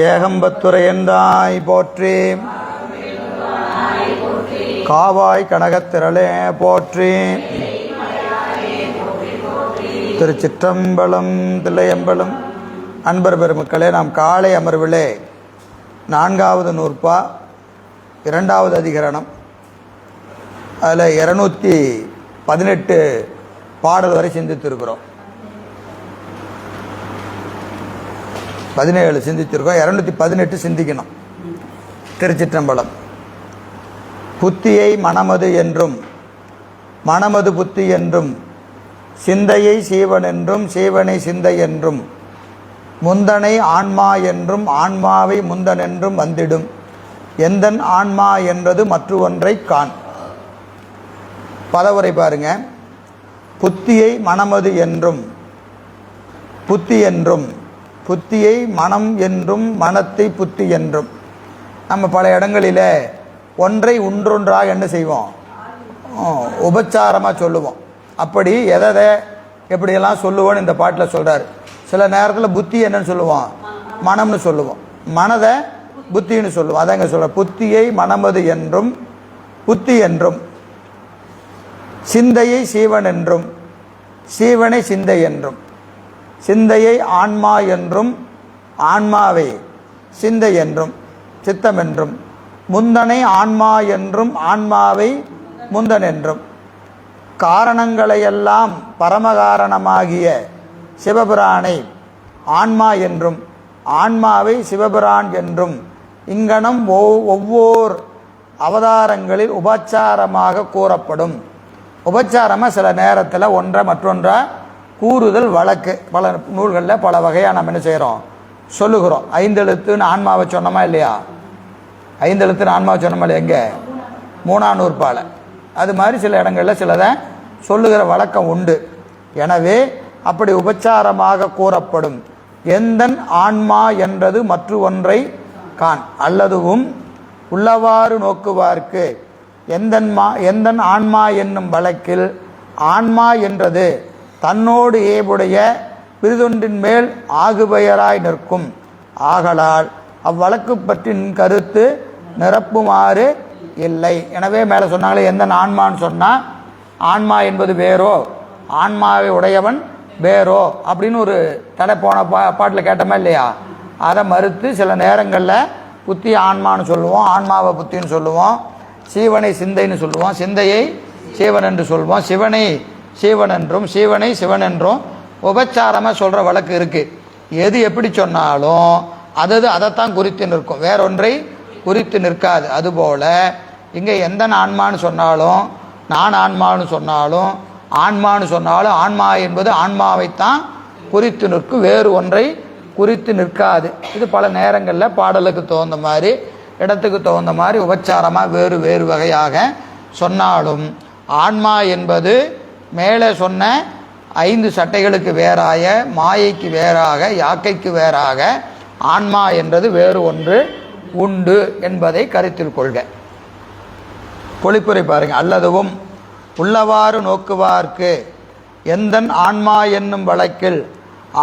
ஏகம்பத்துரையந்தாய் போற்றி, காவாய் கனகத்திரளே போற்றி, திருச்சிற்றம்பலம் தில்லையம்பலம். அன்பர் பெருமக்களே, நாம் காலை அமர்விலே 4வது நூற்பா 2வது அதிகரணம், அதில் 218 பாடல் வரை சிந்தித்திருக்கிறோம். 17 சிந்தித்திருக்கோம், 218 சிந்திக்கணும். திருச்சிற்றம்பலம். புத்தியை மனமது என்றும் மனமது புத்தி என்றும், சிந்தையை சீவன் என்றும் சீவனை சிந்தை என்றும், முந்தனை ஆன்மா என்றும் ஆன்மாவை முந்தன் என்றும் வந்திடும், எந்தன் ஆன்மா என்றது மற்ற ஒன்றை காண். பதவுரை பாருங்க. புத்தியை மனமது என்றும், புத்தி என்றும், புத்தியை மனம் என்றும் மனத்தை புத்தி என்றும். நம்ம பல இடங்களில் ஒன்றை ஒன்றொன்றாக என்ன செய்வோம், உபச்சாரமாக சொல்லுவோம். அப்படி எதை எப்படியெல்லாம் சொல்லுவோன்னு இந்த பாட்டில் சொல்கிறார். சில நேரத்தில் புத்தி என்னன்னு சொல்லுவோம், மனம்னு சொல்லுவோம், மனதை புத்தின்னு சொல்லுவோம். அதாங்க சொல்ற. புத்தியை மனமது என்றும் புத்தி என்றும், சிந்தையை சீவன் என்றும் சீவனை சிந்தை என்றும், சிந்தையை ஆன்மா என்றும் ஆன்மாவை சிந்தை என்றும் சித்தம் என்றும், முந்தனை ஆன்மா என்றும் ஆன்மாவை முந்தன் என்றும், காரணங்களையெல்லாம் பரமகாரணமாகிய சிவபிரானை ஆன்மா என்றும் ஆன்மாவை சிவபிரான் என்றும், இங்கனம் ஒவ்வொரு அவதாரங்களில் உபச்சாரமாக கூறப்படும். உபச்சாரமாக சில நேரத்தில் ஒன்றை மற்றொன்றை கூறுதல் வழக்கு. பல நூல்களில் பல வகையாக நம்ம என்ன செய்கிறோம், சொல்லுகிறோம். 5 எழுத்துன்னு ஆன்மாவை சொன்னோமா இல்லையா? 5 எழுத்துன்னு ஆன்மாவை சொன்னோமா இல்லையா? எங்கே? 3ஆம் நூற்பால. அது மாதிரி சில இடங்களில் சிலதை சொல்லுகிற வழக்கம் உண்டு. எனவே அப்படி உபச்சாரமாக கூறப்படும் எந்தன் ஆன்மா என்றது மற்ற ஒன்றை காண். அல்லதுவும் உள்ளவாறு நோக்குவார்க்கு எந்தன் ஆன்மா என்னும் வழக்கில் ஆன்மா என்றது தன்னோடு ஏபுடைய பிரிதொன்றின் மேல் ஆகுபெயராய் நிற்கும். ஆகலால் அவ்வழக்கு பற்றின் கருத்து நிரப்புமாறு இல்லை. எனவே மேலே சொன்னாங்களே, எந்த ஆன்மான்னு சொன்னால் ஆன்மா என்பது வேறோ ஆன்மாவை உடையவன் வேறோ அப்படின்னு ஒரு தடை போன பாட்டில் கேட்டோமா இல்லையா? அதை மறுத்து சில நேரங்களில் புத்தி ஆன்மான்னு சொல்லுவோம், ஆன்மாவை புத்தின்னு சொல்லுவோம், சீவனை சிந்தைன்னு சொல்லுவோம், சிந்தையை சீவன் என்று சொல்லுவோம், சிவனை சீவன் என்றும் சீவனை சிவன் என்றும் உபச்சாரமாக சொல்கிற வழக்கு இருக்குது. எது எப்படி சொன்னாலும் அதைத்தான் குறித்து நிற்கும், வேறொன்றை குறித்து நிற்காது. அதுபோல் இங்கே எந்த ஆன்மான்னு சொன்னாலும் நான் ஆன்மான்னு சொன்னாலும் ஆன்மான்னு சொன்னாலும் ஆன்மா என்பது ஆன்மாவைத்தான் குறித்து நிற்கும், வேறு ஒன்றை குறித்து நிற்காது. இது பல நேரங்களில் பாடலுக்கு தகுந்த மாதிரி இடத்துக்கு தகுந்த மாதிரி உபச்சாரமாக வேறு வேறு வகையாக சொன்னாலும், ஆன்மா என்பது மேலே சொன்ன 5 சட்டைகளுக்கு வேறாய, மாயைக்கு வேறாக, யாக்கைக்கு வேறாக ஆன்மா என்றது வேறு ஒன்று உண்டு என்பதை கருத்தில் கொள்க. பொழிப்புரை பாருங்க. அல்லதுவும் உள்ளவாறு நோக்குவார்க்கு எந்தன் ஆன்மா என்னும் வழக்கில்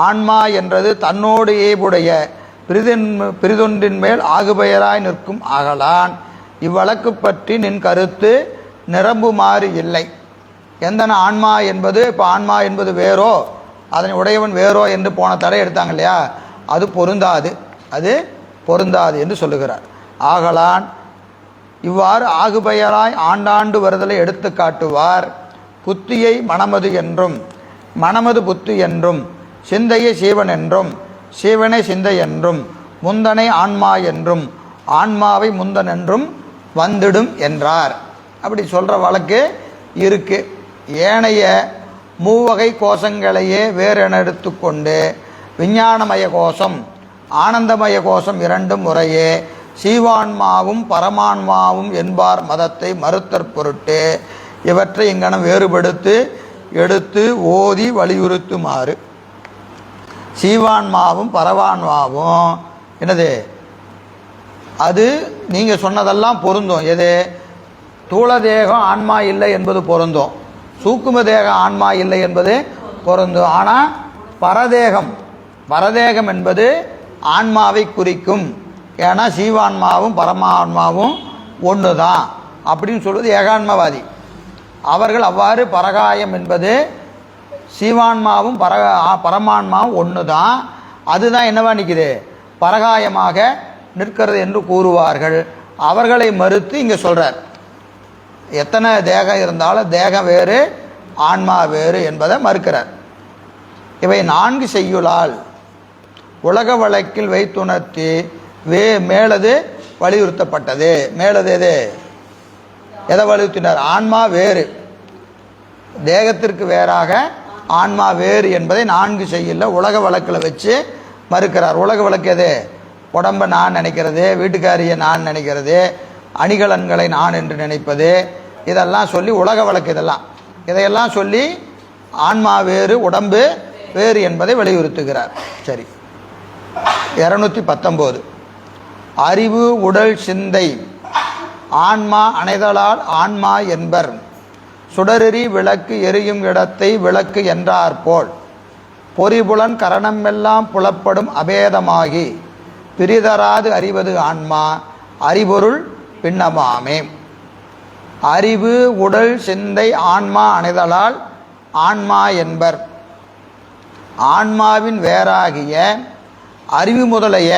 ஆன்மா என்றது தன்னோடு ஏபுடைய பிரிதொன்றின் மேல் ஆகுபெயராய் நிற்கும். ஆகலான் இவ்வழக்கு பற்றி நின் கருத்து நிரம்புமாறு இல்லை. எந்த ஆன்மா என்பது, இப்போ ஆன்மா என்பது வேறோ அதனை உடையவன் வேறோ என்று போன தடை எடுத்தாங்க இல்லையா? அது பொருந்தாது என்று சொல்லுகிறார். ஆகலான் இவ்வாறு ஆகுபெயராய் ஆண்டாண்டு வருதலை எடுத்து காட்டுவார். புத்தியை மனமது என்றும் மனமது புத்தி என்றும், சிந்தையை சீவன் என்றும் சீவனை சிந்தை என்றும், முந்தனை ஆன்மா என்றும் ஆன்மாவை முந்தன் என்றும் வந்திடும் என்றார். அப்படி சொல்கிற வழக்கு இருக்கு. ஏனைய மூவகை கோஷங்களையே வேறென எடுத்துக்கொண்டு விஞ்ஞானமய கோஷம் ஆனந்தமய கோஷம் இரண்டும் முறையே சீவான்மாவும் பரமான்மாவும் என்பார் மதத்தை மறுத்தற் பொருட்டு இவற்றை இங்கனம் வேறுபடுத்து எடுத்து ஓதி வலியுறுத்துமாறு. சீவான்மாவும் பரவான்மாவும் என்னது? அது நீங்கள் சொன்னதெல்லாம் பொருந்தும். எது? தூள தேகம் ஆன்மா இல்லை என்பது பொருந்தும், சூக்கும தேகம் ஆன்மா இல்லை என்பது பொருந்தும். ஆனால் பரதேகம் என்பது ஆன்மாவை குறிக்கும். ஏன்னா சீவான்மாவும் பரமான்மாவும் ஒன்று தான் அப்படின்னு சொல்வது ஏகான்மவாதி. அவர்கள் அவ்வாறு பரகாயம் என்பது சீவான்மாவும் பரமான்மாவும் ஒன்று தான், அதுதான் என்னவா நிற்குது, பரகாயமாக நிற்கிறது என்று கூறுவார்கள். அவர்களை மறுத்து இங்கே சொல்கிறார். எத்தனை தேகம் இருந்தாலும் தேகம் வேறு ஆன்மா வேறு என்பதை மறுக்கிறார். இவை 4 செய்யுளால் உலக வழக்கில் வைத்துணர்த்தி மேலது வலியுறுத்தப்பட்டது. மேலது எது, எதை வலியுறுத்தினார்? ஆன்மா வேறு, தேகத்திற்கு வேறாக ஆன்மா வேறு என்பதை 4 செய்யுள்ள உலக வழக்கில் வச்சு மறுக்கிறார். உலக வழக்கு எது? உடம்பை நான் நினைக்கிறது, வீட்டுக்காரியை நான் நினைக்கிறது, அணிகலன்களை நான் என்று நினைப்பது, இதெல்லாம் சொல்லி உலக வழக்கு. இதையெல்லாம் சொல்லி ஆன்மா வேறு உடம்பு வேறு என்பதை வலியுறுத்துகிறார். சரி, 219 அறிவு உடல் சிந்தை ஆன்மா அணைதலால் ஆன்மா என்பர். சுடரெறி விளக்கு எரியும் இடத்தை விளக்கு என்றாற்போல் பொறிபுலன் கரணமெல்லாம் புலப்படும் அபேதமாகி பிரிதராது அறிவது ஆன்மா அறிபொருள் பின்னமாமே. அறிவு உடல் சிந்தை ஆன்மா அணைதலால் ஆன்மா என்பர். ஆன்மாவின் வேறாகிய அறிவு முதலைய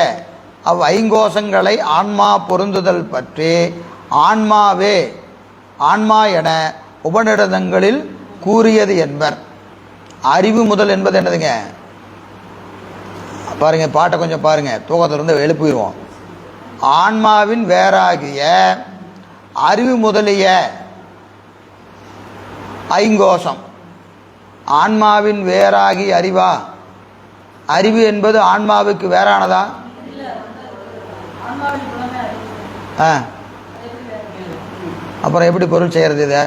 ஐங்கோசங்களை ஆன்மா பொருந்துதல் பற்றி ஆன்மாவே ஆன்மா என உபநிடதங்களில் கூறியது என்பர். அறிவு முதல் என்பது என்னதுங்க? பாருங்க, பாட்டை கொஞ்சம் பாருங்க, தூக்கத்திலிருந்து எழுப்பிடுவோம். ஆன்மாவின் வேறாகிய அறிவு முதலிய ஐங்கோசம். ஆன்மாவின் வேறாகி அறிவா? அறிவு என்பது ஆன்மாவுக்கு வேறானதா? அப்புறம் எப்படி பொருள் செய்யறது? இதை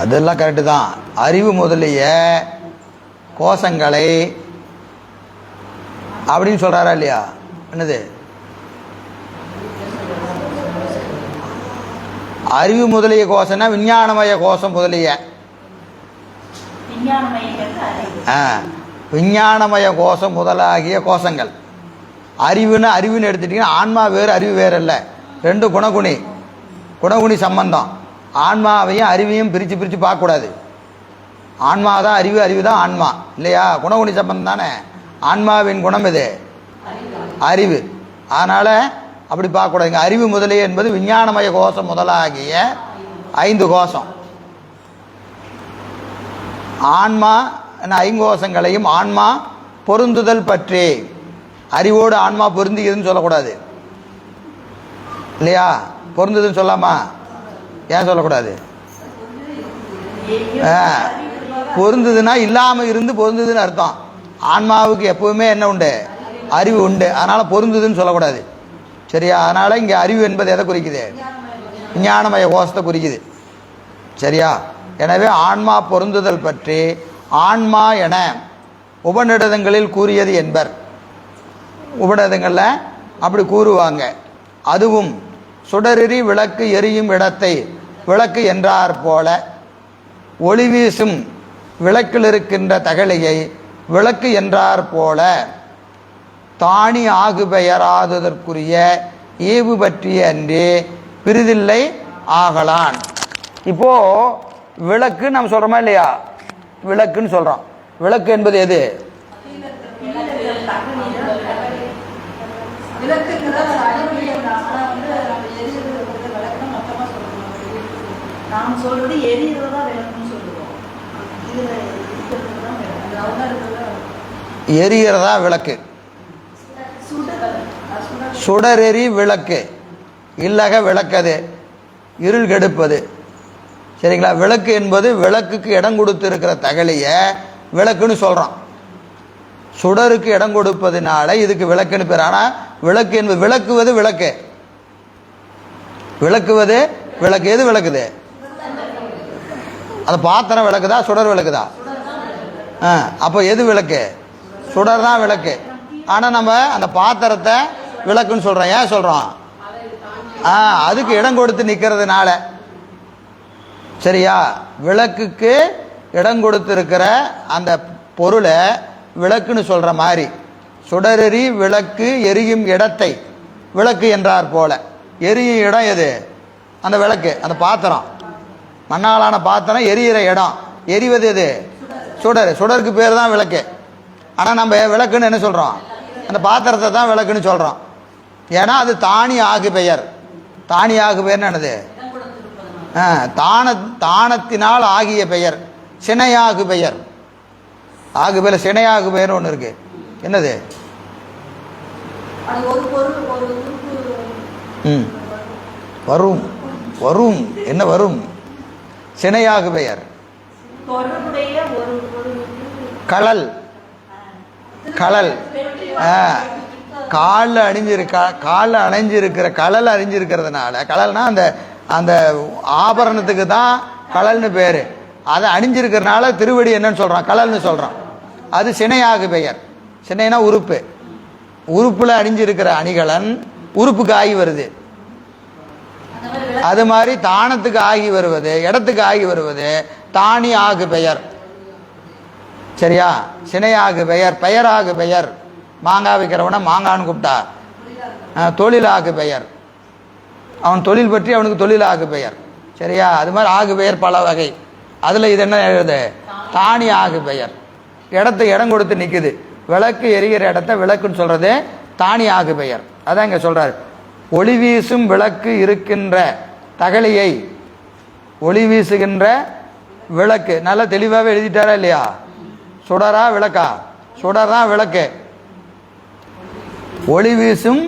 அதெல்லாம் கரெக்டு தான். அறிவு முதலிய கோஷங்களை அப்படின்னு சொல்றாரா இல்லையா? என்னது அறிவு முதலிய கோஷம்னா விஞ்ஞானமய கோஷம் முதலிய. விஞ்ஞானமய கோஷம் முதலாகிய கோஷங்கள். அறிவுன்னு எடுத்துட்டீங்கன்னா ஆன்மா வேறு அறிவு வேறு இல்லை, ரெண்டு குணகுணி சம்பந்தம். ஆன்மாவையும் அறிவையும் பிரித்து பார்க்கக்கூடாது. ஆன்மா தான் அறிவு, அறிவு தான் ஆன்மா இல்லையா? குணகுணி சம்பந்தம் தானே. ஆன்மாவின் குணம் எது? அறிவு. அதனால் அப்படி பார்க்கக்கூடாதுங்க. அறிவு முதலிய என்பது விஞ்ஞானமய கோஷம் முதலாகிய 5 கோஷம். ஆன்மா ஐங்கோஷங்களையும் ஆன்மா பொருந்துதல் பற்றி. அறிவோடு ஆன்மா பொருந்துகிறதுன்னு சொல்லக்கூடாது இல்லையா? பொருந்துதுன்னு சொல்லாமா? ஏன் சொல்லக்கூடாது? பொருந்துதுன்னா இல்லாமல் இருந்து பொருந்துதுன்னு அர்த்தம். ஆன்மாவுக்கு எப்பவுமே என்ன உண்டு? அறிவு உண்டு. அதனால் பொருந்துதுன்னு சொல்லக்கூடாது. சரியா? அதனால் இங்கே அறிவு என்பது எதை குறிக்குது? விஞ்ஞானமய கோஷத்தை குறிக்குது. சரியா? எனவே ஆன்மா பொருந்துதல் பற்றி ஆன்மா என உபநிடதங்களில் கூறியது என்பர். உபநிடதங்களில் அப்படி கூறுவாங்க. அதுவும் சுடரெறி விளக்கு எரியும் இடத்தை விளக்கு என்றார் போல ஒளி வீசும் விளக்கில் இருக்கின்ற தகளையை விளக்கு என்றார் போல தானி ஆகு பெயராததற்குரிய ஈவு பற்றிய அன்றே பிரிதில்லை ஆகலான். இப்போ விளக்கு நம்ம சொல்றோமா இல்லையா? விளக்குன்னு சொல்றோம். விளக்கு என்பது எது? எரிகிறதா விளக்கு? சுடரெறி விளக்கு இல்லக விளக்கது இருள் கெடுப்பது. சரிங்களா? விளக்கு என்பது விளக்குக்கு இடம் கொடுத்து இருக்கிற தகலிய விளக்குன்னு சொல்றோம். சுடருக்கு இடம் கொடுப்பதுனால இதுக்கு விளக்குன்னு பேர். ஆனால் விளக்கு என்பது விளக்குவது விளக்கு. விளக்குவது விளக்கு. எது விளக்குது? அந்த பாத்திரம் விளக்குதா சுடர் விளக்குதா? அப்போ எது விளக்கு? சுடர் தான் விளக்கு. ஆனால் நம்ம அந்த பாத்திரத்தை விளக்குன்னு சொல்கிறோம். ஏன் சொல்கிறோம்? அதுக்கு இடம் கொடுத்து நிற்கிறதுனால. சரியா? விளக்குக்கு இடம் கொடுத்து இருக்கிற அந்த பொருளை விளக்குன்னு சொல்ற மாதிரி, சுடரெறி விளக்கு எரியும் இடத்தை விளக்கு என்றார் போல. எரியும் இடம் எது? அந்த விளக்கு, அந்த பாத்திரம், மண்ணாலான பாத்திரம் எரியிற இடம். எரிவது எது? சுடர். சுடருக்கு பேர் தான் விளக்கு. ஆனால் நம்ம விளக்குன்னு என்ன சொல்கிறோம்? அந்த பாத்திரத்தை தான் விளக்குன்னு சொல்கிறோம். ஏன்னா அது தானி ஆகு பெயர். தானி ஆகு பெயர்னு என்னது? தானத்தினால் ஆகிய பெயர். சினையாகு பெயர். ஆகு பெயர் சினையாகு பெயர் ஒன்று இருக்கு. என்னது? வரும். வரும் என்ன வரும்? சினையாகு பெயர். கழல். கழல். காலில் அணிஞ்சிருக்கிற கழல் அணிஞ்சிருக்கிறதுனால, கழல்னா அந்த அந்த ஆபரணத்துக்கு தான் கழல்னு பேர். அதை அணிஞ்சிருக்கிறதுனால திருவடி என்னன்னு சொல்கிறான்? கழல்னு சொல்கிறான். அது சினையாகு பெயர். சினைனா உறுப்பு. உறுப்பில் அணிஞ்சிருக்கிற அணிகலன் உறுப்புக்கு ஆகி வருது. அது மாதிரி தானத்துக்கு ஆகி வருவது, இடத்துக்கு ஆகி வருவது தானி ஆகு பெயர். சரியா? சினையாகு பெயர். பெயராகு பெயர். மாங்காய் விற்கிறவன மாங்கான்னு கூப்பிட்டா தொழிலாகு பெயர். அவன் தொழில் பற்றி அவனுக்கு தொழிலாகு பெயர். சரியா? அது மாதிரி ஆகு பெயர் பல வகை. அதில் இது என்ன எழுது? தானி ஆகு பெயர். இடத்துக்கு இடம் கொடுத்து நிற்குது. விளக்கு எரிகிற இடத்த விளக்குன்னு சொல்றது தானி ஆகு பெயர். அதான் இங்கே சொல்றாரு. ஒளி வீசும் விளக்கு இருக்கின்ற தகலியை, ஒளி வீசுகின்ற விளக்கு. நல்லா தெளிவாகவே எழுதிட்டாரா இல்லையா? சுடரா விளக்கா? சுடர் தான் விளக்கு. ஒளி வீசும்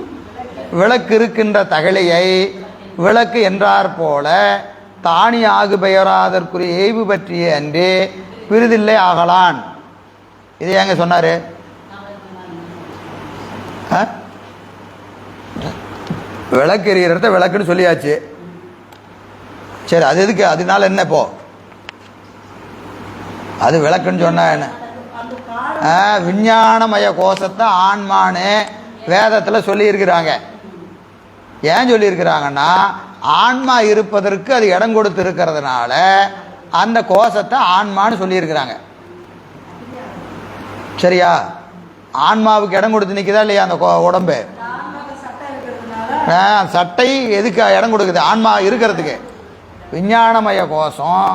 விளக்கு இருக்கின்ற தகலியை விளக்கு என்றார் போல தானி ஆகு பெயராதற்குரிய எய்வு பற்றிய அன்றே பிரிதில்லை ஆகலான். இது எங்க சொன்னாரு? விளக்கு எறிகிறத விளக்குன்னு சொல்லியாச்சு. சரி, அது எதுக்கு? அதனால என்ன இப்போ? அது விளக்குன்னு சொன்னா என்ன? விஞ்ஞானமய கோஷத்தை ஆன்மானு வேதத்தில் சொல்லியிருக்கிறாங்க. ஏன் சொல்லியிருக்கிறாங்கன்னா, ஆன்மா இருப்பதற்கு அது இடம் கொடுத்து இருக்கிறதுனால அந்த கோஷத்தை ஆன்மான்னு சொல்லியிருக்கிறாங்க. சரியா? ஆன்மாவுக்கு இடம் கொடுத்து நிற்குதா இல்லையா அந்த உடம்பு? சட்டை எதுக்கு இடம் கொடுக்குது? ஆன்மா இருக்கிறதுக்கு. விஞ்ஞானமய கோஷம்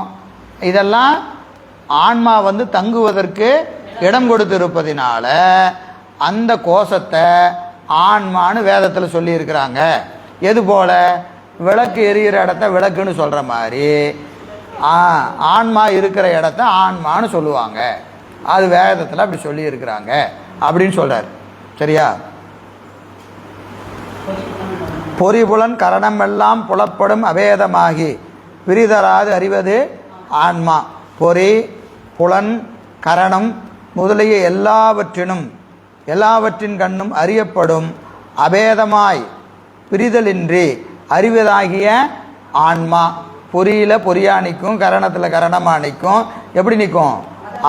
இதெல்லாம் ஆன்மா தங்குவதற்கு இடம் கொடுத்து இருப்பதினால அந்த கோஷத்தை ஆன்மான்னு வேதத்தில் சொல்லி இருக்கிறாங்க. எது போல? விளக்கு எரிகிற இடத்த விளக்குன்னு சொல்ற மாதிரி ஆன்மா இருக்கிற இடத்த ஆன்மான்னு சொல்லுவாங்க. அது வேதத்தில் அப்படி சொல்லி இருக்கிறாங்க அப்படின்னு சொல்றாரு. சரியா? பொறிபுலன் கரணம் எல்லாம் புலப்படும் அபேதமாகி பிரிதராது அறிவது ஆன்மா. பொறி, புலன், கரணம் முதலிய எல்லாவற்றின் கண்ணும் அறியப்படும் அபேதமாய் பிரிதலின்றி அறிவதாகிய ஆன்மா. பொறியில பொறியா நிற்கும், கரணத்தில் கரணமா நிற்கும். எப்படி நிற்கும்?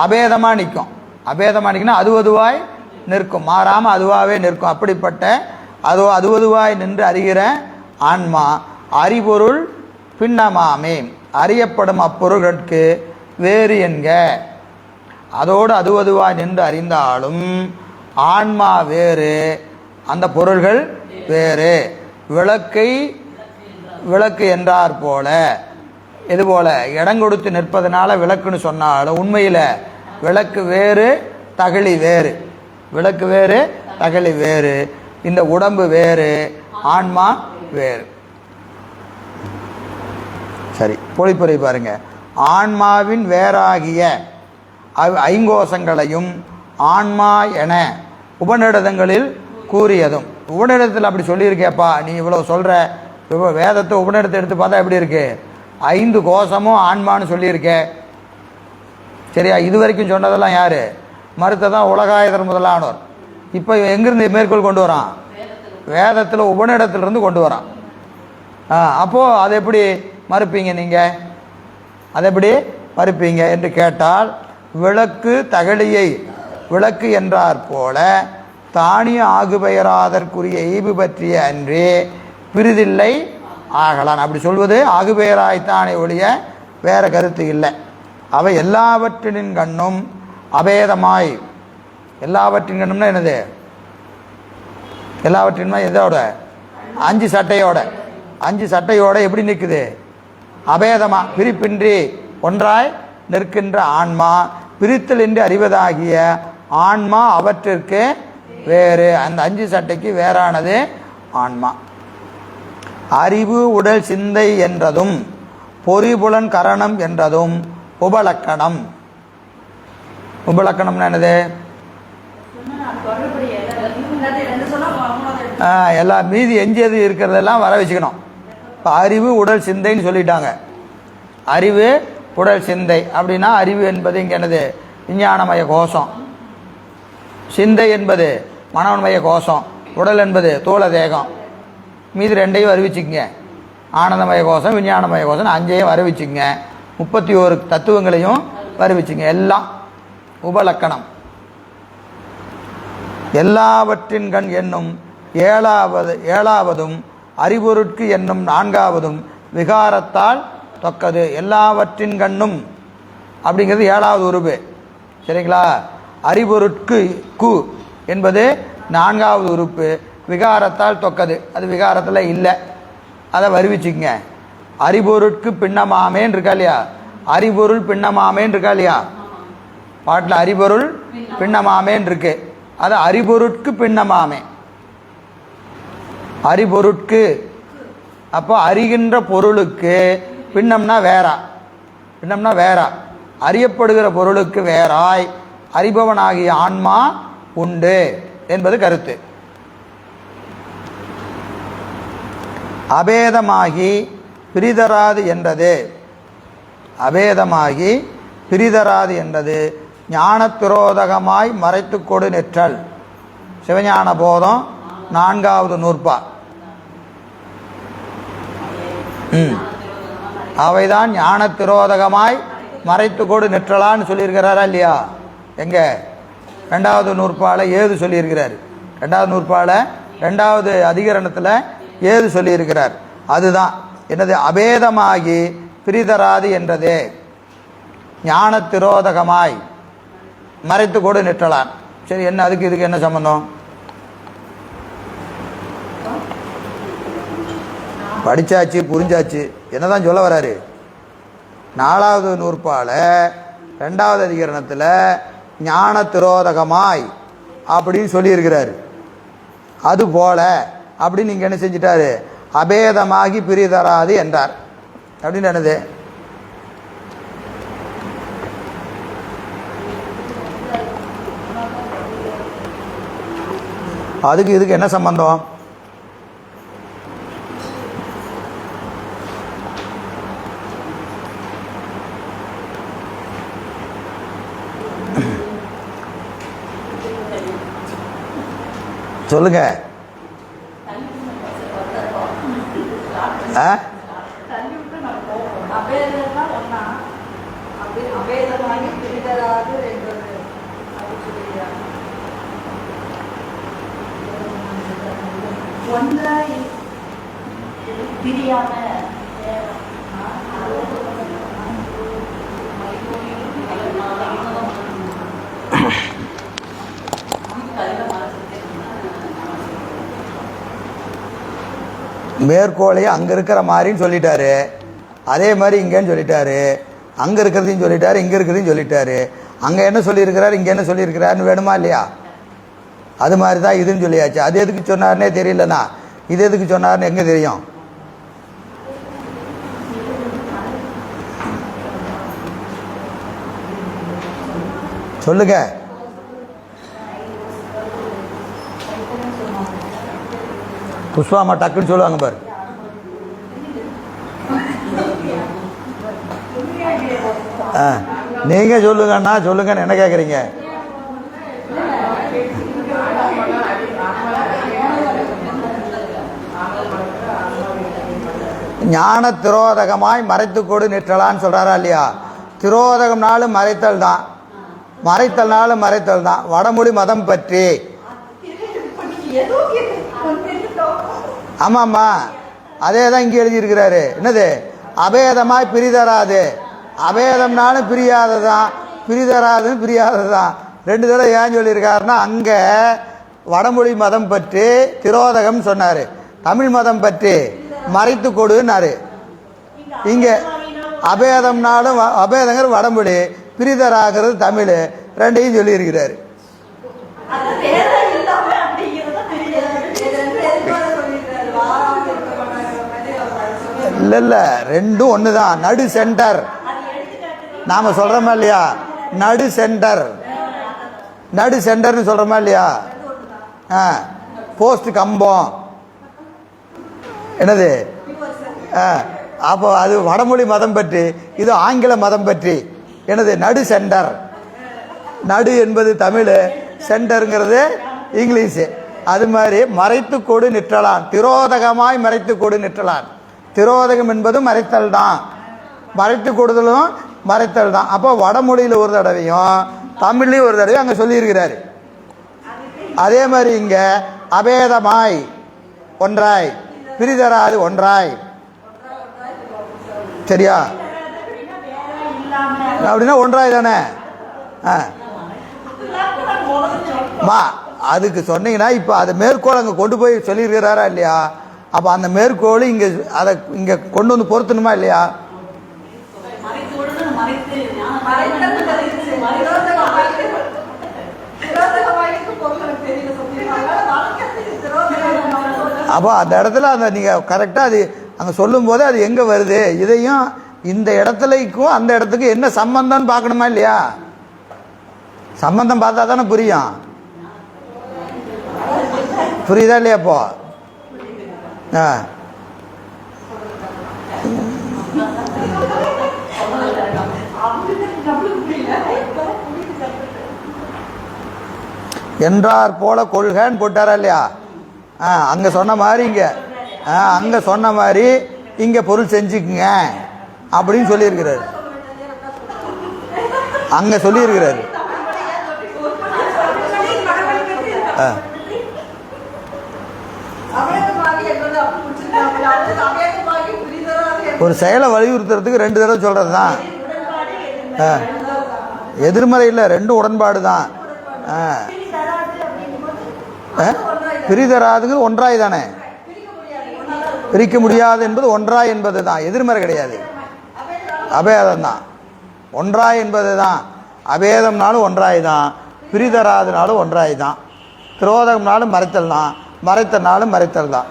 அபேதமா நிற்கும். அபேதமா நிற்கும்னா அதுவதுவாய் நிற்கும், மாறாம அதுவாகவே நிற்கும். அப்படிப்பட்ட அதுவதுவாய் நின்று அறிகிற ஆன்மா அறிபொருள் பின்னமாமே. அறியப்படும் அப்பொருளுக்கு வேறு என்க. அதோடு அதுவதுவாய் நின்று அறிந்தாலும் ஆன்மா வேறு, அந்த பொருள்கள் வேறு. விளக்கு என்றார் போல, இது போல இடம் கொடுத்து நிற்பதனால விளக்குன்னு சொன்னாலும் உண்மையில் விளக்கு வேறு, தகழி வேறு. விளக்கு வேறு, தகழி வேறு. இந்த உடம்பு வேறு, ஆன்மா வேறு. சரி, பொழிப்புரை பாருங்க. ஆன்மாவின் வேறாகிய ஐங்கோசங்களையும் ஆன்மா என உபநிடதங்களில் கூறியதும். உபநிடத்தில் அப்படி சொல்லியிருக்கேப்பா, நீ இவ்வளவு சொல்ற. வேதத்தை உபநிடத்தை எடுத்து பார்த்தா எப்படி இருக்கு? 5 கோஷமும் ஆன்மான்னு சொல்லியிருக்க. சரியா? இது வரைக்கும் சொன்னதெல்லாம் யாரு? மறுத்ததான் உலகாயதர் முதலானோர். இப்போ எங்கிருந்து மேற்கோள் கொண்டு வரான்? வேதத்தில் உபநிடத்திலிருந்து கொண்டு வரான். அப்போ அதை எப்படி மறுப்பீங்க நீங்க? அதை எப்படி மறுப்பீங்க என்று கேட்டால், விளக்கு தகழியை விளக்கு என்றார் போல தானிய ஆகுபெயராதற்குரிய ஈவு பற்றிய அன்றே பிரிதில்லை ஆகலான். அப்படி சொல்வது ஆகுபேராய்த்தானே ஒழிய வேற கருத்து இல்லை. அவை எல்லாவற்றின் கண்ணும் அபேதமாய், எல்லாவற்றின் கண்ணும்னா என்னது? எல்லாவற்றின்மா எதோட? 5 சட்டையோட, 5 சட்டையோட எப்படி நிற்குது? அபேதமா, பிரிப்பின்றி ஒன்றாய் நிற்கின்ற ஆன்மா, பிரித்தல் என்று அறிவதாகிய ஆன்மா அவற்றிற்கு வேறு. அந்த 5 சட்டைக்கு வேறானது ஆன்மா. அறிவு உடல் சிந்தை என்றதும் பொறிபுலன் கரணம் என்றதும் உபலக்கணம். உபலக்கணம்னா என்னது? எல்லா மீதி எஞ்சியது இருக்கிறதெல்லாம் வர வச்சுக்கணும். இப்போ அறிவு உடல் சிந்தைன்னு சொல்லிட்டாங்க. அறிவு உடல் சிந்தை அப்படின்னா அறிவு என்பது இங்கே என்னது? விஞ்ஞானமய கோஷம். சிந்தை என்பது மனோன்மய கோஷம். உடல் என்பது தோள தேகம். மீதி 2ஐயும் அறிவிச்சுங்க. ஆனந்தமய கோஷம், விஞ்ஞானமய கோஷம் 5ஐயும் அறிவிச்சுங்க. 31 தத்துவங்களையும் அறிவிச்சுங்க. எல்லாம் உபலக்கணம். எல்லாவற்றின் கண் என்னும் ஏழாவதும் அறிபொருட்கு என்னும் 4வதும் விகாரத்தால் தொக்கது. எல்லாவற்றின் கண்ணும் அப்படிங்கிறது 7வது உருவு. சரிங்களா? அறிபொருட்கு கு என்பது 4வது உறுப்பு, விகாரத்தால் தொக்கது. அது விகாரத்தில் இல்லை, அதை வருவிச்சுங்க. அறிபொருட்கு பின்னமாமேன்னு இருக்கா இல்லையா? அறிபொருள் பின்னமாமேன்னு இருக்கா இல்லையா? பாட்டில் அறிபொருள் பின்னமாமேன்னு இருக்கு. அது அறிபொருட்கு பின்னமாமே. அறிபொருட்கு அப்போ அறிகின்ற பொருளுக்கு பின்னம்னா வேறா, பின்னம்னா வேறா. அறியப்படுகிற பொருளுக்கு வேறாய் அறிபவனாகிய ஆன்மா உண்டு என்பது கருத்து. அபேதமாகி பிரிதராது என்றது, அபேதமாகி பிரிதராது என்றது ஞானத்திரோதகமாய் மறைத்து கொடு நிற்றல். சிவஞான போதம் 4வது நூற்பா. அவைதான் ஞானத்திரோதகமாய் மறைத்து கொடு நிற்றலான்னு சொல்லியிருக்கிறாரா இல்லையா? எங்க 2வது நூற்பால ஏது சொல்லியிருக்கிறார். 2வது நூற்பால 2வது அதிகரணத்தில் ஏது சொல்லியிருக்கிறார். அதுதான் என்னது? அபேதமாகி பிரிதராது என்றதே ஞானத்திரோதகமாய் மறைத்து கொடு நிற்றலான். சரி, என்ன அதுக்கு இதுக்கு என்ன சம்பந்தம்? படிச்சாச்சு, புரிஞ்சாச்சு. என்னதான் சொல்ல வராரு? 4வது நூற்பால 2வது அதிகரணத்தில் ஞான திரோதகமாய் அப்படின்னு சொல்லியிருக்கிறாரு. அது போல அப்படின்னு நீங்கள் என்ன செஞ்சிட்டாரு? அபேதமாகி பிரிதராது என்றார். அப்படின்னு என்னது? அதுக்கு இதுக்கு என்ன சம்பந்தம்? சொல்லுங்க. மேற்கோளையும் அங்கே இருக்கிற மாதிரின்னு சொல்லிட்டாரு. அதே மாதிரி இங்கேன்னு சொல்லிட்டாரு. அங்கே இருக்கிறதையும் சொல்லிட்டாரு, இங்கே இருக்கிறதையும் சொல்லிட்டாரு. அங்கே என்ன சொல்லியிருக்கிறாரு, இங்கே என்ன சொல்லியிருக்கிறாருன்னு வேணுமா இல்லையா? அது மாதிரி தான் இதுன்னு சொல்லியாச்சு. அது எதுக்கு சொன்னார்னே தெரியலண்ணா, இது எதுக்கு சொன்னார்னு எங்கே தெரியும்? சொல்லுங்க. புஷ்பாமா டக்குன்னு சொல்லுவாங்க பாரு. நீங்க சொல்லுங்கண்ணா, சொல்லுங்கன்னு என்ன கேட்குறீங்க? ஞான திரோதகமாய் மறைத்து கொடு நிற்றலான்னு சொல்றாரா இல்லையா? திரோதகம்னாலும் மறைத்தல் தான், மறைத்தல்னாலும் மறைத்தல் தான். வடமொழி மதம் பற்றி. ஆமாம்மா, அதே தான் இங்கே எழுதியிருக்கிறாரு. என்னது? அபேதமாய் பிரிதராது. அபேதம்னாலும் பிரியாததான், பிரிதராதுன்னு பிரியாததான். ரெண்டு தடவை ஏன் சொல்லியிருக்காருன்னா, அங்கே வடமொழி மதம் பற்றி திரோதகம் சொன்னார், தமிழ் மதம் பற்றி மறைத்து கொடுன்னாரு. இங்கே அபேதம்னாலும் அபேதங்கிற வடமொழி, பிரிதராகிறது தமிழ், ரெண்டையும் சொல்லியிருக்கிறாரு. இல்லை இல்லை, ரெண்டும் ஒன்று தான். நடு சென்டர் நாம் சொல்கிறோமா இல்லையா? நடு சென்டர், நடு சென்டர்னு சொல்கிறோமா இல்லையா? போஸ்ட் கம்பம் என்னது? அப்போ அது வடமொழி மதம் பற்றி, இது ஆங்கில மதம் பற்றி. என்னது? நடு சென்டர். நடு என்பது தமிழ், சென்டருங்கிறது இங்கிலீஷு. அது மாதிரி மறைத்து கொடு நிற்றலான், திரோதகமாய் மறைத்து கொடு நிற்றலான். திரோதகம் என்பதும் மறைத்தல் தான், மறைத்து கொடுதலும் மறைத்தல் தான். அப்போ வடமொழியில் ஒரு தடவையும் தமிழ்லையும் ஒரு தடவையும் அங்கே சொல்லியிருக்கிறாரு. அதே மாதிரி இங்கே அபேதமாய் ஒன்றாய், பிரிதராது ஒன்றாய். சரியா? அப்படின்னா ஒன்றாய் தானே? அதுக்கு சொன்னீங்கன்னா இப்போ அதை மேற்கோள் அங்கே கொண்டு போய் சொல்லியிருக்கிறாரா இல்லையா? அப்போ அந்த மேற்கோள் இங்கே அதை இங்கே கொண்டு வந்து பொருத்தணுமா இல்லையா? அப்போ அந்த இடத்துல அந்த நீங்கள் கரெக்டாக அது அங்கே சொல்லும் போது அது எங்கே வருது, இதையும் இந்த இடத்துலக்கும் அந்த இடத்துக்கு என்ன சம்பந்தம்னு பார்க்கணுமா இல்லையா? சம்பந்தம் பார்த்தா தானே புரியும். புரியுதா இல்லையா? அப்போ என்றார் போல கொள்கைன்னு போட்டாரா இல்லையா? அங்கே சொன்ன மாதிரி இங்கே அங்கே சொன்ன மாதிரி இங்கே பொருள் செஞ்சுக்குங்க அப்படின்னு சொல்லியிருக்கிறாரு. அங்கே சொல்லியிருக்கிறாரு. ஒரு செயலை வலியுறுத்துறதுக்கு ரெண்டு தடவை சொல்றது தான் எதிர்மறை இல்லை, ரெண்டும் உடன்பாடு தான். பிரிதராதுங்க ஒன்றாய் தானே? பிரிக்க முடியாது என்பது ஒன்றாய் என்பது தான், எதிர்மறை கிடையாது, அபேதம் தான். ஒன்றாய் என்பது தான், அபேதம்னாலும் ஒன்றாய் தான், பிரிதராதுனாலும் ஒன்றாய் தான், திரோதகம்னாலும் மறைத்தல் தான், மறைத்தனாலும் மறைத்தல் தான்.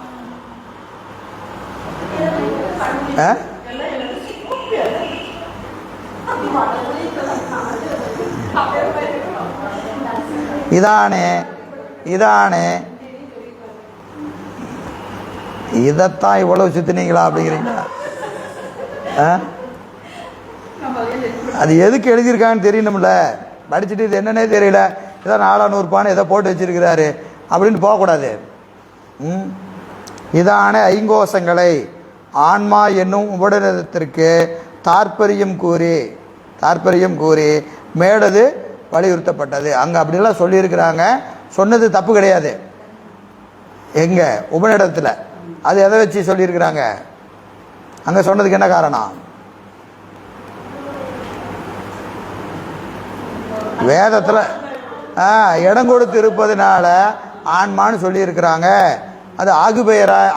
இதானே இதானே இதைத்தான் இவ்வளவு சுத்தினீங்களா அப்படிங்கிறீங்களா? அது எதுக்கு எழுதியிருக்காங்கன்னு தெரியணும்ல. படிச்சுட்டு இது என்னன்னே தெரியல, ஏதோ 400 எதை போட்டு வச்சிருக்கிறாரு அப்படின்னு போகக்கூடாது. இதான ஐங்கோசங்களை ஆன்மா என்னும் உபநிடதத்திற்கு தாற்பயம் கூறி மேலது வலியுறுத்தப்பட்டது. அங்கே அப்படிலாம் சொல்லியிருக்கிறாங்க. சொன்னது தப்பு கிடையாது. எங்க உபநிடத்தில் அது எதை வச்சு சொல்லியிருக்கிறாங்க? அங்கே சொன்னதுக்கு என்ன காரணம்? வேதத்தில் இடம் கொடுத்து இருப்பதனால ஆன்மான்னு சொல்லியிருக்கிறாங்க. அது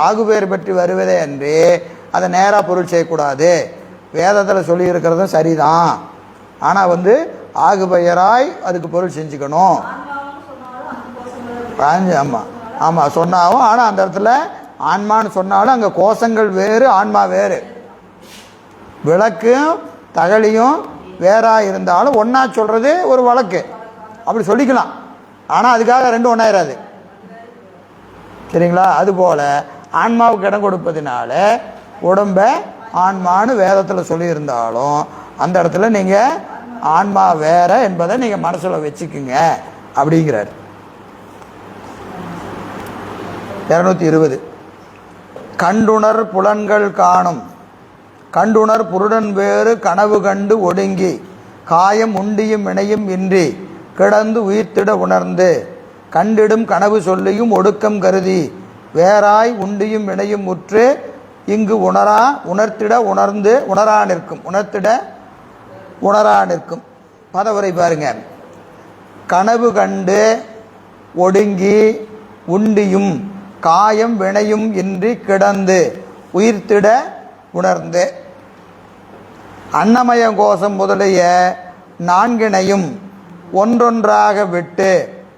ஆகுபெயர் பற்றி வருவதே அன்றி அதை நேராக பொருள் செய்யக்கூடாது. வேதத்தில் சொல்லியிருக்கிறதும் சரிதான், ஆனால் ஆகுபெயராய் அதுக்கு பொருள் செஞ்சுக்கணும். ஆமாம் ஆமாம் சொன்னாவும், ஆனால் அந்த இடத்துல ஆன்மான்னு சொன்னாலும் அங்கே கோஷங்கள் வேறு, ஆன்மா வேறு. விளக்கும் தகலியும் வேறாக இருந்தாலும் ஒன்றா சொல்கிறது ஒரு வழக்கு, அப்படி சொல்லிக்கலாம். ஆனால் அதுக்காக ரெண்டும் ஒன்றாயிராது. சரிங்களா? அதுபோல் ஆன்மாவுக்கு இடம் கொடுப்பதினால உடம்ப ஆன்மான்னு வேதத்தில் சொல்லியிருந்தாலும் அந்த இடத்துல நீங்கள் ஆன்மா வேற என்பதை நீங்கள் மனசில் வச்சுக்குங்க அப்படிங்கிறார். 220 கண்டுணர் புலன்கள் காணும் கண்டுணர் புருடன் வேறு கனவு கண்டு ஒடுங்கி காயம் உண்டியும் இணையும் இன்றி கிடந்து உயிர்த்திட உணர்ந்து கண்டிடும் கனவு சொல்லியும் ஒடுக்கம் கருதி வேறாய் உண்டியும் இணையும் உற்று இங்கு உணரா உணர்த்திட உணர்ந்து உணரா நிற்கும் உணர்த்திட உணரா நிற்கும். பதவுரை பாருங்க. கனவு கண்டு ஒடுங்கி உண்டியும் காயம் வினையும் இன்றி கிடந்து உயிர்த்திட உணர்ந்து அன்னமய கோஷம் முதலிய நான்கினையும் ஒன்றொன்றாக விட்டு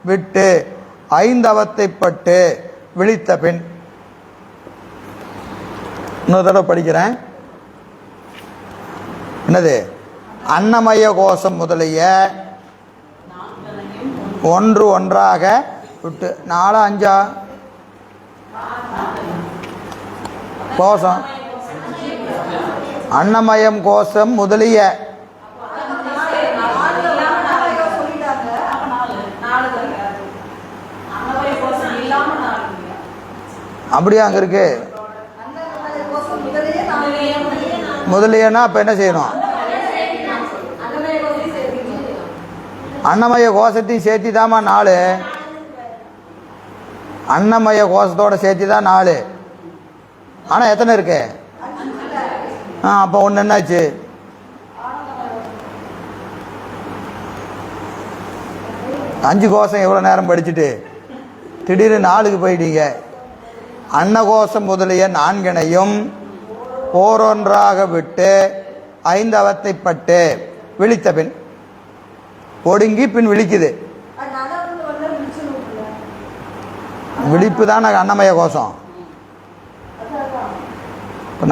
விட்டு ஐந்தவத்தைப்பட்டு விழித்த பின். இன்னொரு தடவை படிக்கிறேன். என்னது? அன்னமய கோஷம் முதலிய ஒன்று ஒன்றாக விட்டு 4 5 கோஷம் அன்னமயம் கோஷம் முதலிய அப்படியா அங்க இருக்கு? முதலியனா அப்ப என்ன செய்யணும்? அன்னமய கோஷத்தையும் சேர்த்தி தாமா 4. அன்னமய கோஷத்தோட சேர்த்தி தான் 4. ஆனா எத்தனை இருக்கு? அப்ப ஒண்ணு என்னாச்சு? அஞ்சு கோஷம் எவ்வளவு நேரம் படிச்சுட்டு திடீர்னு 4க்கு போயிட்டீங்க. அன்னகோஷம் முதலிய நான்கினையும் ஓரொன்றாக விட்டு ஐந்தவத்தைப்பட்டு விழித்த பின். ஒடுங்கி பின் விழிக்குது. விழிப்பு தான் அன்னமய கோஷம்.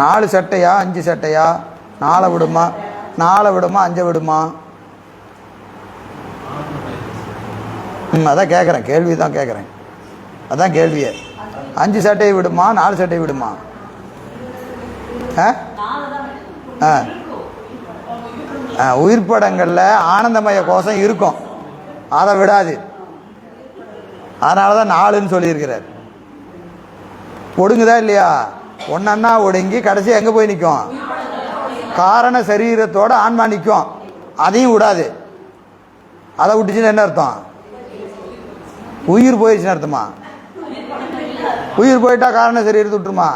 4 சட்டையா 5 சட்டையா? 4 விடுமா? 4 விடுமா 5 விடுமா? அதான் கேட்குறேன், கேள்வி தான் கேட்குறேன். அதான் கேள்வியே. 5 சட்டையை விடுமா 4 சட்டையை விடுமா? உயிர்ப்படங்கள்ல ஆனந்தமய கோஷம் இருக்கும், அதை விடாது. அதனாலதான் 4ன்னு சொல்லியிருக்கிறார். ஒடுங்குதா இல்லையா? ஒன்னா ஒடுங்கி கடைசி எங்க போய் நிற்கும்? காரண சரீரத்தோட ஆன்மா நிற்கும், அதையும் விடாது. அதை விட்டுச்சுன்னு என்ன அர்த்தம்? உயிர் போயிடுச்சுன்னு அர்த்தமா? உயிர் போயிட்டா காரண சரீரத்தை விட்டுருமா?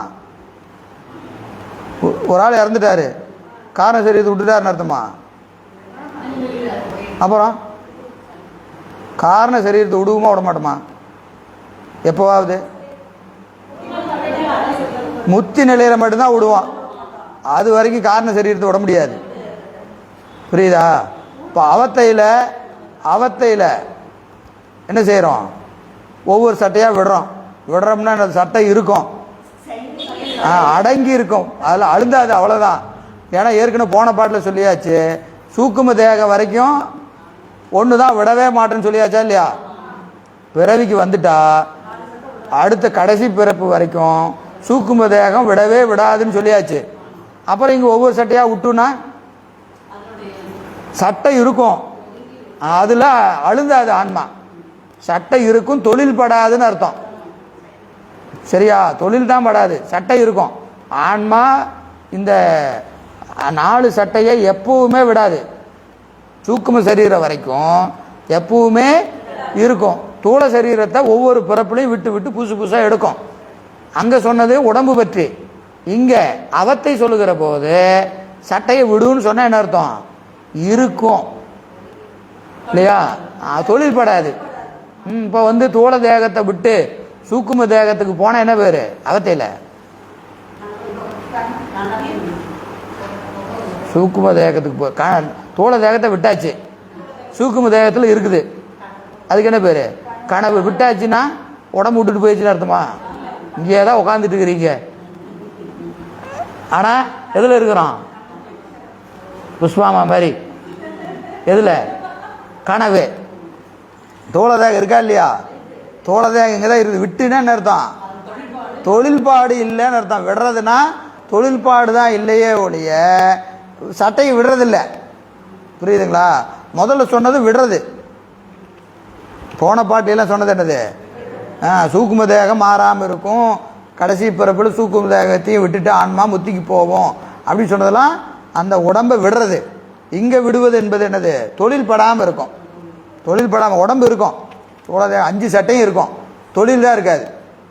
ஒரு ஆள் இறந்துட்டாரு, காரண சரீரத்தை விட்டுட்டாருன்னு அர்த்தமா? அப்புறம் காரண சரீரத்தை விடுவோமா விட மாட்டோமா? எப்போவாவது முத்தி நிலையில மட்டும்தான் விடுவோம், அது வரைக்கும் காரண சரீரத்தை விட முடியாது. புரியுதா? இப்போ அவத்தையில் என்ன செய்கிறோம்? ஒவ்வொரு சட்டையாக விடுறோம்னா அந்த சட்டை இருக்கும், அடங்கி இருக்கும், அதில் அழுந்தாது, அவ்வளோதான். ஏன்னா ஏற்கனவே போன பாட்டில் சொல்லியாச்சு, சூக்கும தேகம் வரைக்கும் ஒன்று தான் விடவே மாட்டேன்னு சொல்லியாச்சா இல்லையா? பிறவிக்கு வந்துட்டா அடுத்த கடைசி பிறப்பு வரைக்கும் சூக்கும தேகம் விடவே விடாதுன்னு சொல்லியாச்சு. அப்புறம் இங்கே ஒவ்வொரு சட்டையாக விட்டுனா சட்டை இருக்கும், அதில் அழுந்தாது ஆன்மா. சட்டை இருக்கும், தொழில் படாதுன்னு அர்த்தம். சரியா? தொழில் தான் படாது, சட்டை இருக்கும். ஆன்மா இந்த 4 சட்டையை எப்பவுமே விடாது. சூக்கும சரீரம் வரைக்கும் எப்பவுமே இருக்கும். தூள சரீரத்தை ஒவ்வொரு பிறப்புலையும் விட்டு விட்டு புதுசு புதுசாக எடுக்கும். அங்கே சொன்னது உடம்பு பற்றி, இங்கே அவத்தை சொல்லுகிற போது சட்டையை விடுன்னு சொன்ன என்ன அர்த்தம்? இருக்கும் இல்லையா? தொழில் படாது. இப்போ தூள தேகத்தை விட்டு சூக்கும தேகத்துக்கு போன என்ன பேரு? அவத்தையில் சூக்கும தேகத்துக்கு தூள தேகத்தை விட்டாச்சு, சூக்கும தேகத்தில் இருக்குது, அதுக்கு என்ன பேரு? கனவு. விட்டாச்சுன்னா உடம்பு விட்டுட்டு போயிடுச்சுன்னு அர்த்தமா? இங்கே தான் உட்காந்துட்டு இருக்கிறீங்க, ஆனா எதுல இருக்கிறோம்? புஷ்பாமா மாதிரி. எதுல? கனவு. தோளதாக இருக்கா இல்லையா? தோளதாக இங்கே தான் இருக்குது. விட்டுன்னா என்ன அர்த்தம்? தொழில்பாடு இல்லைன்னு அர்த்தம். விடுறதுன்னா தொழில்பாடு தான் இல்லையே ஒழிய சட்டையை விடுறதில்ல. புரியுதுங்களா? முதல்ல சொன்னது விடுறது. போன பாட்டிலாம் சொன்னது என்னது? சூக்கும தேகம் மாறாமல் இருக்கும், கடைசி பிறப்பில் சூக்கும தேகத்தையும் விட்டுட்டு ஆன்மா முத்திக்கு போவோம் அப்படின்னு சொன்னதெல்லாம் அந்த உடம்பை விடுறது. இங்கே விடுவது என்பது என்னது? தொழில் படாமல் இருக்கும். தொழில் படாமல் உடம்பு இருக்கும், 5 சட்டையும் இருக்கும், தொழில் தான் இருக்காது.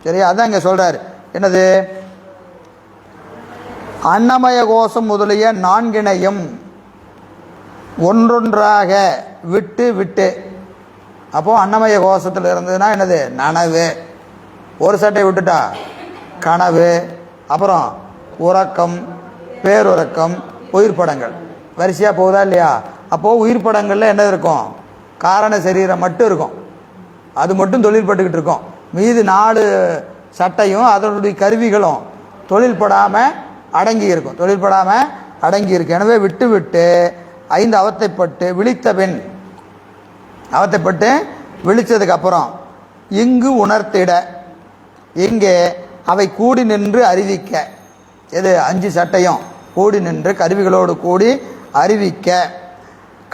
சரியா? அதான் இங்கே சொல்கிறாரு. என்னது? அன்னமய கோஷம் முதலிய நான்கினையும் ஒன்றொன்றாக விட்டு விட்டு. அப்போது அன்னமய கோஷத்தில் இருந்ததுன்னா என்னது? நனவு. ஒரு சட்டை விட்டுட்டா கனவு, அப்புறம் உறக்கம், பேருறக்கம், உயிர் படங்கள் வரிசையாக போகுதா இல்லையா? அப்போது உயிர் படங்களில் என்ன இருக்கும்? காரண சரீரம் மட்டும் இருக்கும், அது மட்டும் தொழில்பட்டுக்கிட்டு இருக்கும். மீது 4 சட்டையும் அதனுடைய கருவிகளும் தொழில்படாமல் அடங்கி இருக்கும், தொழில்படாமல் அடங்கி இருக்கும். எனவே விட்டு விட்டு 5 அவத்தைப்பட்டு விழித்த பின், அவத்தைப்பட்டு விழித்ததுக்கு அப்புறம் இங்கு உணர்த்திட, இங்கே அவை கூடி நின்று அறிவிக்க. எது? 5 சட்டையும் கூடி நின்று கருவிகளோடு கூடி அறிவிக்க.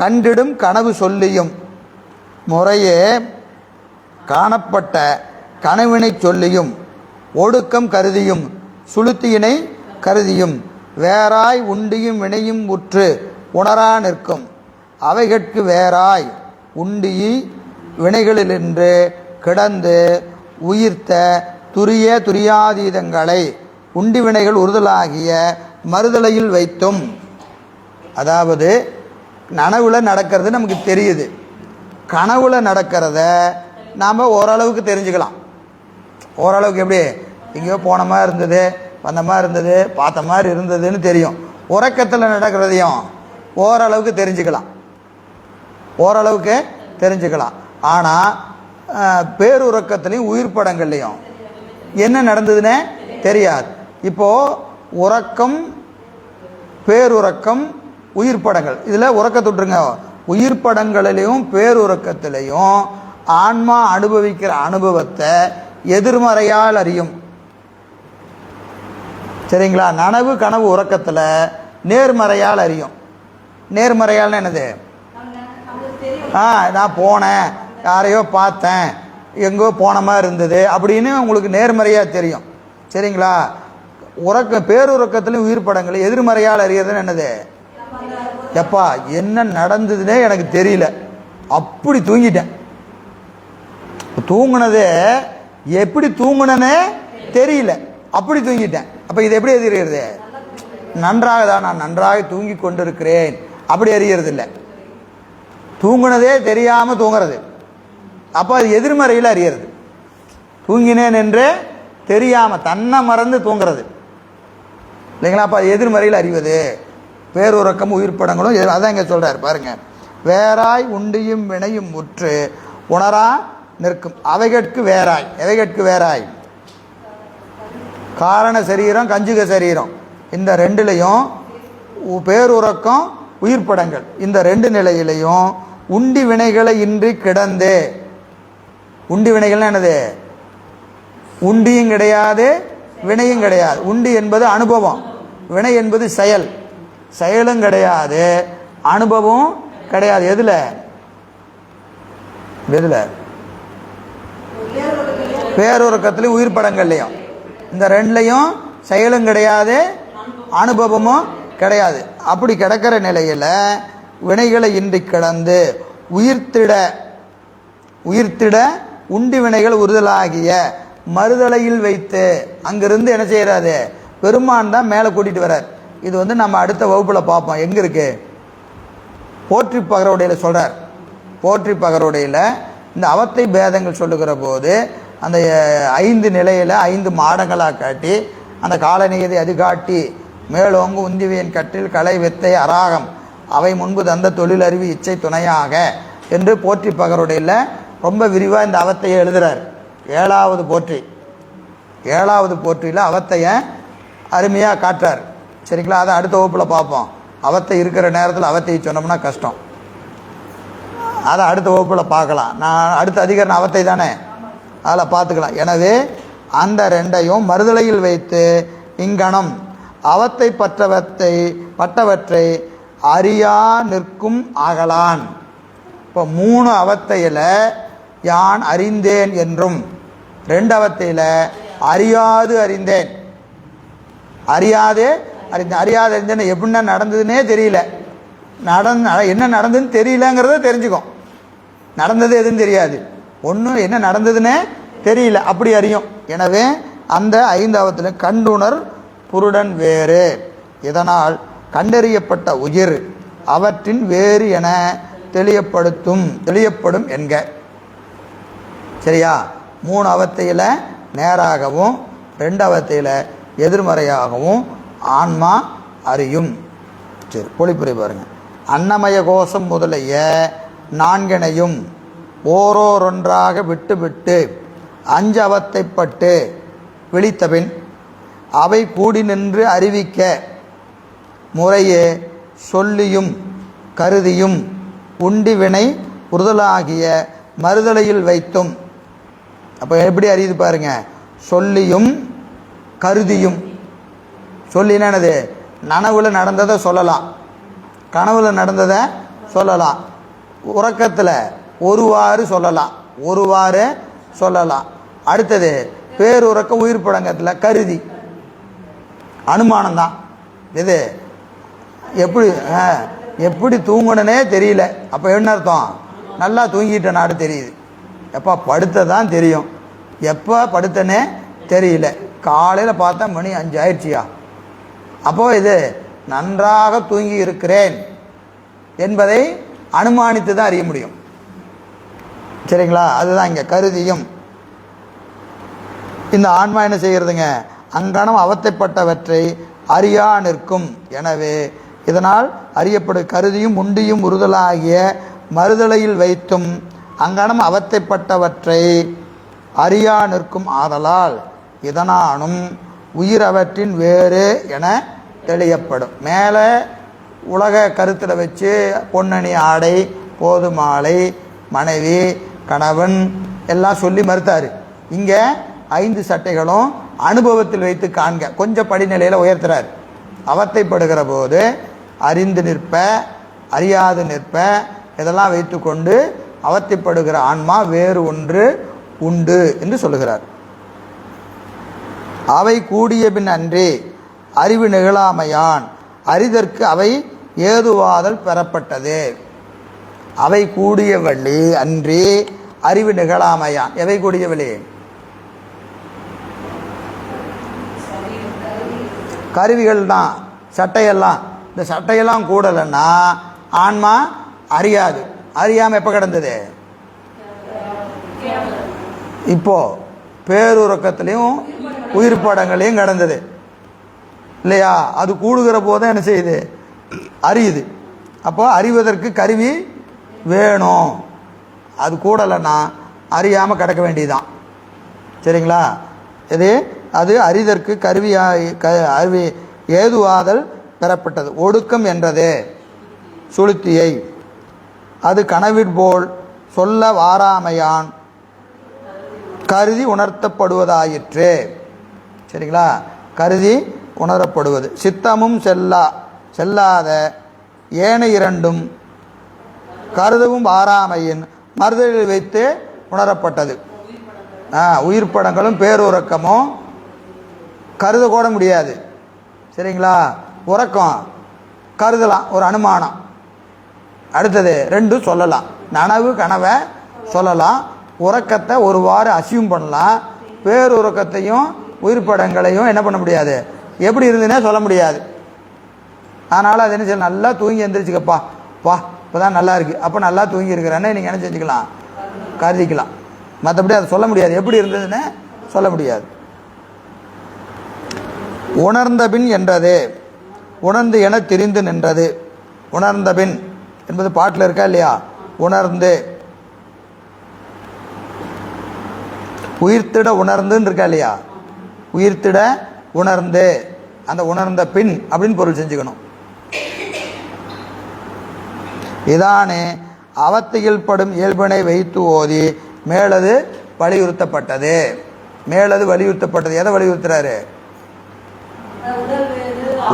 கண்டிடும் கனவு சொல்லியும் முறையே காணப்பட்ட கனவினை சொல்லியும் ஒடுக்கம் கருதியும் சுளுத்தியினை கருதியும் வேறாய் உண்டியும் வினையும் உற்று உணரா நிற்கும். அவைகட்கு வேறாய் உண்டி வினைகளிலின்று கிடந்து உயிர்த்த துரிய துரியாதீதங்களை உண்டி வினைகள் உறுதலாகிய மறுதலையில் வைத்தும். அதாவது நனவுல நடக்கிறது நமக்கு தெரியுது, கனவுல நடக்கிறத நாம் ஓரளவுக்கு தெரிஞ்சுக்கலாம். ஓரளவுக்கு எப்படி? எங்கேயோ போன மாதிரி இருந்தது, வந்த மாதிரி இருந்தது, பார்த்த மாதிரி இருந்ததுன்னு தெரியும். உறக்கத்தில் நடக்கிறதையும் ஓரளவுக்கு தெரிஞ்சுக்கலாம், ஓரளவுக்கு தெரிஞ்சுக்கலாம். ஆனால் பேருறக்கத்துலேயும் உயிர் படங்கள்லையும் என்ன நடந்ததுன்னு தெரியாது. இப்போது உறக்கம், பேருறக்கம், உயிர் படங்கள், இதில் உறக்கத்துட்ருங்க. உயிர் படங்களிலையும் பேருறக்கத்திலையும் ஆன்மா அனுபவிக்கிற அனுபவத்தை எதிர்மறையால் அறியும். சரிங்களா? நனவு கனவு உறக்கத்தில் நேர்மறையால் அறியும். நேர்மறையால் என்னது? நான் போனேன், யாரையோ பார்த்தேன், எங்கோ போன மாதிரி இருந்தது அப்படின்னு உங்களுக்கு நேர்மறையாக தெரியும். சரிங்களா? பேருறக்கத்திலும் உயிர் படங்கள் எதிர்மறையால் அறியறதுன்னு என்னது? எப்பா என்ன நடந்ததுன்னே எனக்கு தெரியல, அப்படி தூங்கிட்டேன். தூங்குனது எப்படி தூங்குனே தெரியல, அப்படி தூங்கிட்டேன். அப்போ இது எப்படி அறியறது? நன்றாக தான், நான் நன்றாக தூங்கி கொண்டிருக்கிறேன் அப்படி அறியறது இல்லை. தூங்குனதே தெரியாமல் தூங்குறது, அப்போ அது எதிர்மறையில் அறியறது. தூங்கினேன் என்று தெரியாமல் தன்னை மறந்து தூங்குறது இல்லைங்களா? அப்போ அது எதிர்மறையில் அறிவது. பேருறக்கம் உயிர் படங்களும் அதான் இங்கே சொல்கிறார் பாருங்க. வேறாய் உண்டியும் வினையும் உற்று உணரா நிற்கும். அவைகட்கு வேறாய். எவைகட்கு வேறாய்? காரண சரீரம், கஞ்சுக சரீரம், இந்த ரெண்டுலையும் பேருறக்கம், உயிர் படங்கள், இந்த 2 நிலையிலையும் உண்டி வினைகளை இன்றி கிடந்து. உண்டி வினைகள்னா என்னது? உண்டியும் கிடையாது, வினையும் கிடையாது. உண்டி என்பது அனுபவம், வினை என்பது செயல். செயலும் கிடையாது, அனுபவம் கிடையாது. எதுல? எதுல? பேருறக்கத்திலையும் உயிர் படங்கள்லையும், இந்த 2லையும் செயலும் கிடையாது, அனுபவமும் கிடையாது. அப்படி கிடக்கிற நிலையில் வினைகளை இன்றி கிடந்து உயிர்த்திட, உயிர்த்திட உண்டி வினைகள் உறுதலாகிய மறுதலையில் வைத்து. அங்கிருந்து என்ன செய்யறாரு? பெருமான் தான் மேலே கூட்டிட்டு வர்றார். இது நம்ம அடுத்த வகுப்பில் பார்ப்போம். எங்கே இருக்கு? போற்றி பகரோடையில் சொல்கிறார். போற்றி பகரோடையில் இந்த அவத்தை பேதங்கள் சொல்லுகிற போது அந்த 5 நிலையில் 5 மாடங்களாக காட்டி அந்த காலநீதி அது காட்டி மேலோங்கு உந்திவியன் கட்டில் கலை வித்தை அராகம் அவை முன்பு தந்த தொழில் அறிவு இச்சை துணையாக என்று போற்றி பகரோடையில் ரொம்ப விரிவாக இந்த அவத்தையை எழுதுகிறார். 7வது போற்றி, 7வது போற்றியில் அவத்தையை அருமையாக காட்டுறார். சரிங்களா? அதை அடுத்த வகுப்பில் பார்ப்போம். அவத்தை இருக்கிற நேரத்தில் அவத்தையை சொன்னோம்னா கஷ்டம், அதை அடுத்த வகுப்பில் பார்க்கலாம். நான் அடுத்த அதிகாரம் அவத்தை தானே, அதில் பார்த்துக்கலாம். எனவே அந்த 2ஐயும் மறுதலையில் வைத்து இங்கனம் அவத்தை பட்டவற்றை அறியா நிற்கும் ஆகலான். இப்போ 3 அவத்தையில் யான் அறிந்தேன் என்றும் 2 அவத்தையில் அறியாது அறிந்தேன். அறியாது அறிந்தேன் எப்படின்னா நடந்ததுன்னே தெரியல, என்ன நடந்ததுன்னு தெரியலங்கிறத தெரிஞ்சுக்கும். நடந்தது எதுன்னு தெரியாது, ஒன்றும் என்ன நடந்ததுன்னே தெரியல, அப்படி அறியும். எனவே அந்த 5 அவத்தில் கண்டுணர் புருடன் வேறு. இதனால் கண்டறியப்பட்ட உயிர் அவற்றின் வேறு என தெளியப்படும் என்க. சரியா? 3 அவத்தையில் நேராகவும் 2 அவத்தையில் எதிர்மறையாகவும் ஆன்மா அறியும். சரி, பொழிப்புரை பாருங்க. அன்னமய கோஷம் முதலிய 4 ஓரோரொன்றாக விட்டு 5 அவத்தைப்பட்டு விழித்தபின் அவை கூடி நின்று அறிவிக்க முறையே சொல்லியும் கருதியும் உண்டி வினை உறுதலாகிய மறுதலையில் வைத்தும். அப்போ எப்படி அறியுது பாருங்க. சொல்லியும் கருதியும். சொல்லினது நனவுல நடந்ததை சொல்லலாம், கனவுல நடந்ததை சொல்லலாம், உறக்கத்தில் ஒருவாறு சொல்லலாம். அடுத்தது பேருறக்க உயிர் படங்கத்தில் கருதி அனுமானம் தான். இது எப்படி தூங்கணுன்னே தெரியல. அப்போ என்ன அர்த்தம்? நல்லா தூங்கிட்ட நாடு தெரியுது. எப்போ படுத்ததான் தெரியும், எப்போ படுத்தனே தெரியல. காலையில் பார்த்தா மணி 5 ஆயிடுச்சியா. அப்போது இது நன்றாக தூங்கி இருக்கிறேன் என்பதை அனுமானித்து தான் அறிய முடியும். சரிங்களா? அதுதான் இங்கே கருதியும். இந்த ஆன்மா என்ன செய்கிறதுங்க? அங்கனம் அவத்தைப்பட்டவற்றை அறியா நிற்கும். எனவே இதனால் அறியப்படும் கருதியும் உண்டியும் உறுதலாகிய மறுதலையில் வைத்தும் அங்கனம் அவத்தைப்பட்டவற்றை அறியா நிற்கும். ஆதலால் இதனானும் உயிர் அவற்றின் வேறு என தெளியப்படும். மேலே உலக கருத்தில் வச்சு பொன்னணி ஆடை, போது மாலை, மனைவி, கணவன் எல்லாம் சொல்லி மறுத்தார். இங்கே 5 சட்டைகளும் அனுபவத்தில் வைத்து காண்க கொஞ்சம் படிநிலையில் உயர்த்துறார். அவத்தைப்படுகிற போது அறிந்து நிற்ப, அறியாது நிற்ப இதெல்லாம் வைத்து கொண்டு அவத்தைப்படுகிற ஆன்மா வேறு ஒன்று உண்டு என்று சொல்லுகிறார். அவை கூடிய பின் அன்றே அறிவு நிகழாமையான் அறிதற்கு அவை ஏதுவாதல் பெறப்பட்டது. அவை கூடிய வழி அன்றே அறிவு நிகழாமையான். எவை கூடிய வழி? கருவிகள் தான், சட்டையெல்லாம். இந்த சட்டையெல்லாம் கூடலைன்னா ஆன்மா அறியாது. அறியாமல் எப்போ கிடந்தது? இப்போ பேருறக்கத்திலையும் உயிர் படங்களையும் கிடந்தது இல்லையா? அது கூடுகிற போது என்ன செய்யுது? அறியுது. அப்போ அறிவதற்கு கருவி வேணும். அது கூடலைன்னா அறியாமல் கிடக்க வேண்டியதுதான். சரிங்களா? அது அறிதற்கு அறிவி ஏதுவாதல் பெறப்பட்டது. ஒடுக்கம் என்றது சுளுத்தியை அது கனவிற்போல் சொல்ல வாராமையான் கருதி உணர்த்தப்படுவதாயிற்று. சரிங்களா? கருதி உணரப்படுவது. சித்தமும் செல்லாத ஏனை 2 கருதவும் வாராமையின் மறுதலில் வைத்து உணரப்பட்டது. உயிர் படங்களும் பேருறக்கமும் கருத கூட முடியாது. சரிங்களா? உறக்கம் கருதலாம், ஒரு அனுமானம். அடுத்தது 2 சொல்லலாம். நனவு கனவை சொல்லலாம், உறக்கத்தை ஒருவாறு அசியூம் பண்ணலாம். பேருறக்கத்தையும் உயிர் படங்களையும் என்ன பண்ண முடியாது, எப்படி இருந்துன்னே சொல்ல முடியாது. அதனால் அது என்ன செய்யலாம்? நல்லா தூங்கி எந்திரிச்சுக்கப்பா, வா இப்போ தான் நல்லா இருக்குது, அப்போ நல்லா தூங்கி இருக்கிறேன்னு நீங்கள் என்ன செஞ்சுக்கலாம்? கருதிக்கலாம். மற்றபடி அதை சொல்ல முடியாது, எப்படி இருந்ததுன்னு சொல்ல முடியாது. உணர்ந்த பின் என்றது உணர்ந்து என தெரிந்து நின்றது. உணர்ந்த பின் என்பது பாட்டில் இருக்கா இல்லையா? உணர்ந்து உயிர்த்திட உணர்ந்துன்னு இருக்கா இல்லையா? உயிர்த்திட உணர்ந்து, அந்த உணர்ந்த பின் அப்படின்னு பொருள் செஞ்சுக்கணும். இதானே அவத்தையில் படும் இயல்பினை வைத்து ஓதி மேலது வலியுறுத்தப்பட்டது. மேலது வலியுறுத்தப்பட்டது. எதை வலியுறுத்துறாரு?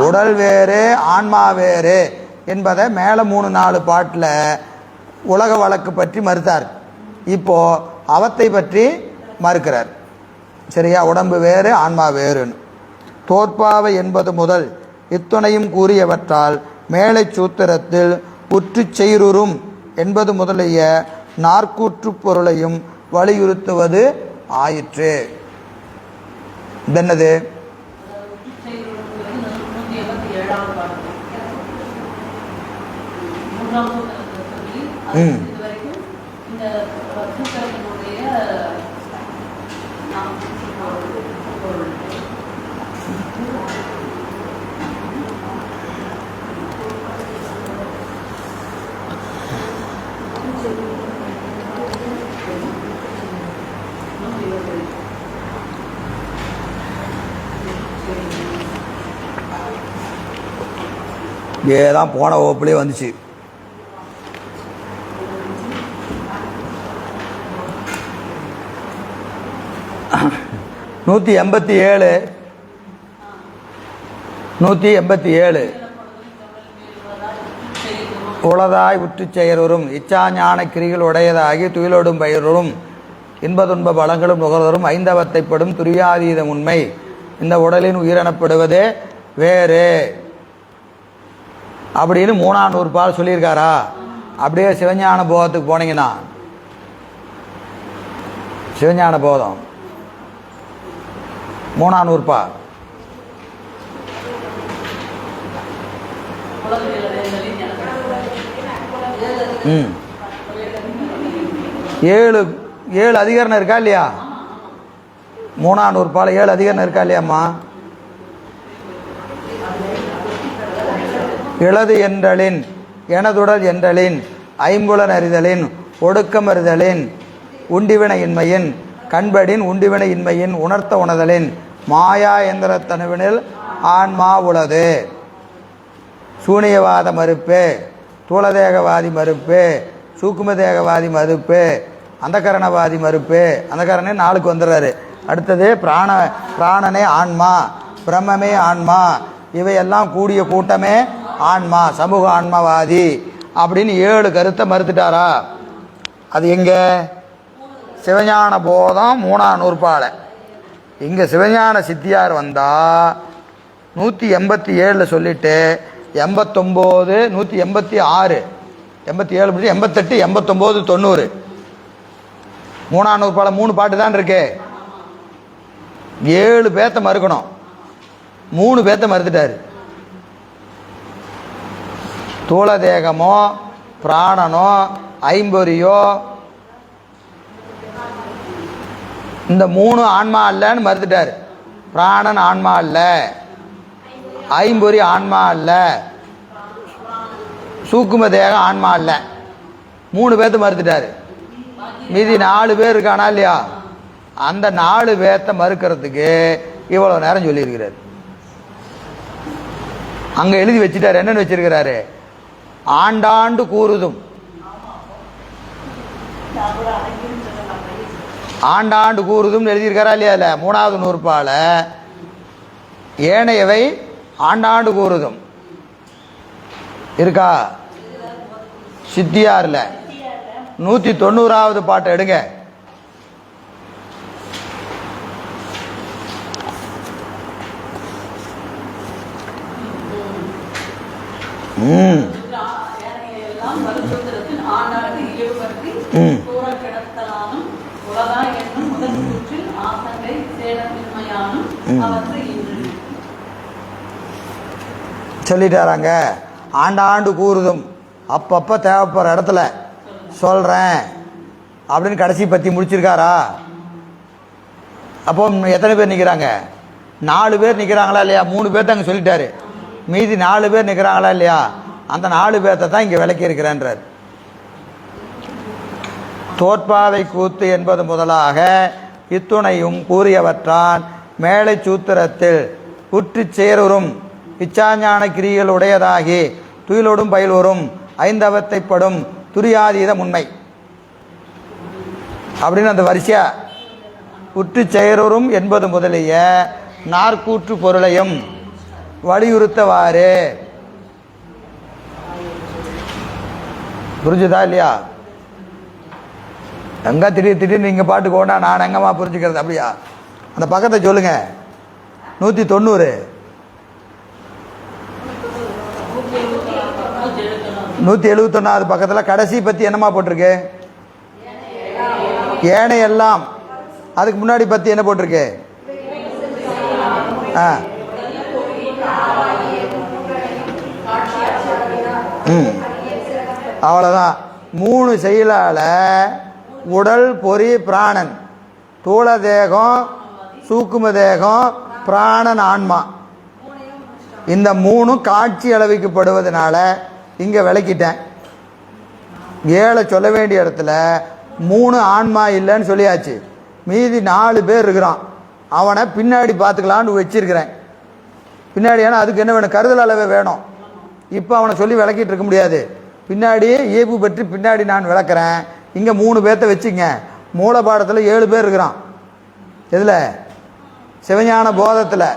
உடல் வேறு ஆன்மா வேறு என்பதை மேலே 3-4 பாட்டில் உலக வழக்கு பற்றி மறுத்தார். இப்போ அவத்தை பற்றி மறுக்கிறார். சரியா? உடம்பு வேறு ஆன்மா வேறுன்னு. தோற்பாவை என்பது முதல் இத்துணையும் கூறியவற்றால் மேலை சூத்திரத்தில் உற்று செய்ருறும் என்பது முதலிய நாற்கூற்று பொருளையும் வலியுறுத்துவது ஆயிற்று. என்னது? ம் ஏதான் போன வகுப்புலேயே வந்துச்சு. நூற்றி எண்பத்தி ஏழு உளதாய் உற்று செயலும் இச்சா ஞான கிரிகள் உடையதாகி துயிலோடும் பயிரும் இன்பதுன்ப பலங்களும் நுகர்வரும் ஐந்தவத்தைப்படும் துரியாதீதம் உண்மை. இந்த உடலின் உயிரெனப்படுவதே வேறு அப்படின்னு 300 பால் சொல்லியிருக்காரா? அப்படியே சிவஞான போதத்துக்கு போனீங்கன்னா சிவஞான போதம் 300 பால் ஏழு அதிகரணம் இருக்கா இல்லையா? 300 பால் 7 அதிகரணம் இருக்கா இல்லையாம்மா? இளது என்றலின் எனதுடல் என்றலின் ஐம்புலன் அறிதலின் ஒடுக்கம் அறிதலின் உண்டிவினை இன்மையின் கண்படின் உண்டிவினை இன்மையின் உணர்த்த உணர்தலின் மாயா எந்திர தனுவினில் ஆன்மா உளது. சூனியவாத மறுப்பு, தூளதேகவாதி மறுப்பு, சூக்கும தேகவாதி மறுப்பு, அந்தகரணவாதி மறுப்பு. அந்தகரணே 4க்கு வந்துடுறாரு. அடுத்தது பிராணனே ஆன்மா, பிரம்மே ஆன்மா, இவையெல்லாம் கூடிய கூட்டமே ஆன்மா, சமூக ஆன்மவாதி அப்படின்னு 7 கருத்தை மறுத்துட்டாரா? அது எங்கே? சிவஞான போதம் 300 பாலை. இங்கே சிவஞான சித்தியார் வந்தால் 187 சொல்லிட்டு 89, 186, 87, 88, 89, 90 300 பாலை 3 பாட்டு தான் இருக்கு. 7 பேர்த்த மறுக்கணும், 3 பேர்த்த மறுத்துட்டாரு. தூளதேகமோ பிராணனோ ஐம்பொறியோ இந்த 3 ஆன்மா அல்லன்னு மறுத்துட்டார். பிராணன் ஆன்மா அல்ல, ஐம்பொறி ஆன்மா அல்ல, சூக்கும தேகம் ஆன்மா அல்ல. 3 பேர்த்த மறுத்துட்டாரு. மீதி 4 பேர் இருக்கானா இல்லையா? அந்த 4 பேர்த்த மறுக்கிறதுக்கு இவ்வளோ நேரம் சொல்லியிருக்கிறார். அங்கே எழுதி வச்சுட்டார். என்னன்னு வச்சிருக்கிறாரு? ஆண்டாண்டு கூறுதும். ஆண்டாண்டு கூறுதும் எழுதியிருக்காரா இல்லையா? இல்லை 3வது நூற்பால ஏனையவை ஆண்டாண்டு கூறுதும் இருக்கா? சித்தியார்ல 190வது பாட்டை எடுங்க. சொல்லிட்டாராங்க. ஆண்டாண்டு கூறுதும் அப்பப்போ தேவைப்படுற இடத்துல சொல்கிறேன் அப்படின்னு கடைசி பற்றி முடிச்சிருக்காரா? அப்போ எத்தனை பேர் நிற்கிறாங்க? 4 பேர் நிற்கிறாங்களா இல்லையா? 3 பேர்த்த அங்கே சொல்லிட்டாரு. மீதி 4 பேர் நிற்கிறாங்களா இல்லையா? அந்த 4 பேர்த்த தான் இங்கே விளக்கி இருக்கிறேன்றார். தோற்பாவை கூத்து என்பது முதலாக இத்துணையும் கூறியவற்றான் மேலை சூத்திரத்தில் உற்று சேரும் இச்சாஞான கிரிகள் உடையதாகி துயிலோடும் பயில்வரும் ஐந்தவத்தைப்படும் துரியாதீதம் உண்மை அப்படின்னு அந்த வரிசையா உற்று செயரும் என்பது முதலிய நாற்கூற்று பொருளையும் வலியுறுத்தவாறு. புரிஞ்சுதா இல்லையா? எங்க திடீர்னு நீங்க பாட்டுக்கு ஓடா நான் எங்கம்மா புரிஞ்சுக்கிறது? அப்படியா? அந்த பக்கத்தை சொல்லுங்க. 190, 171வது பக்கத்தில் கடைசி பத்தி என்னமா போட்டிருக்கு? ஏனையெல்லாம். அதுக்கு முன்னாடி பத்தி என்ன போட்டிருக்கு? அவ்வளோதான். 3 செயலால் உடல் பொறி பிராணன், தூள தேகம் சூக்கும தேகம் பிராணன் ஆன்மா, இந்த 3 காட்சி அளவிக்கப்படுவதனால இங்கே விளக்கிட்டேன். 7 சொல்ல வேண்டிய இடத்துல 3 ஆன்மா இல்லைன்னு சொல்லியாச்சு. மீதி 4 பேர் இருக்கிறான். அவனை பின்னாடி பார்த்துக்கலான்னு வச்சிருக்கிறேன். பின்னாடி ஏன்னா அதுக்கு என்ன வேணும், கருதல் அளவே வேணும். இப்போ அவனை சொல்லி விளக்கிட்டு இருக்க முடியாது. பின்னாடியே இயல்பு பற்றி பின்னாடி நான் விளக்குறேன். இங்கே 3 பேர்த்த வச்சுங்க. மூல பாடத்தில் 7 பேர் இருக்கிறான். எதில்? சிவஞான போதத்தில்.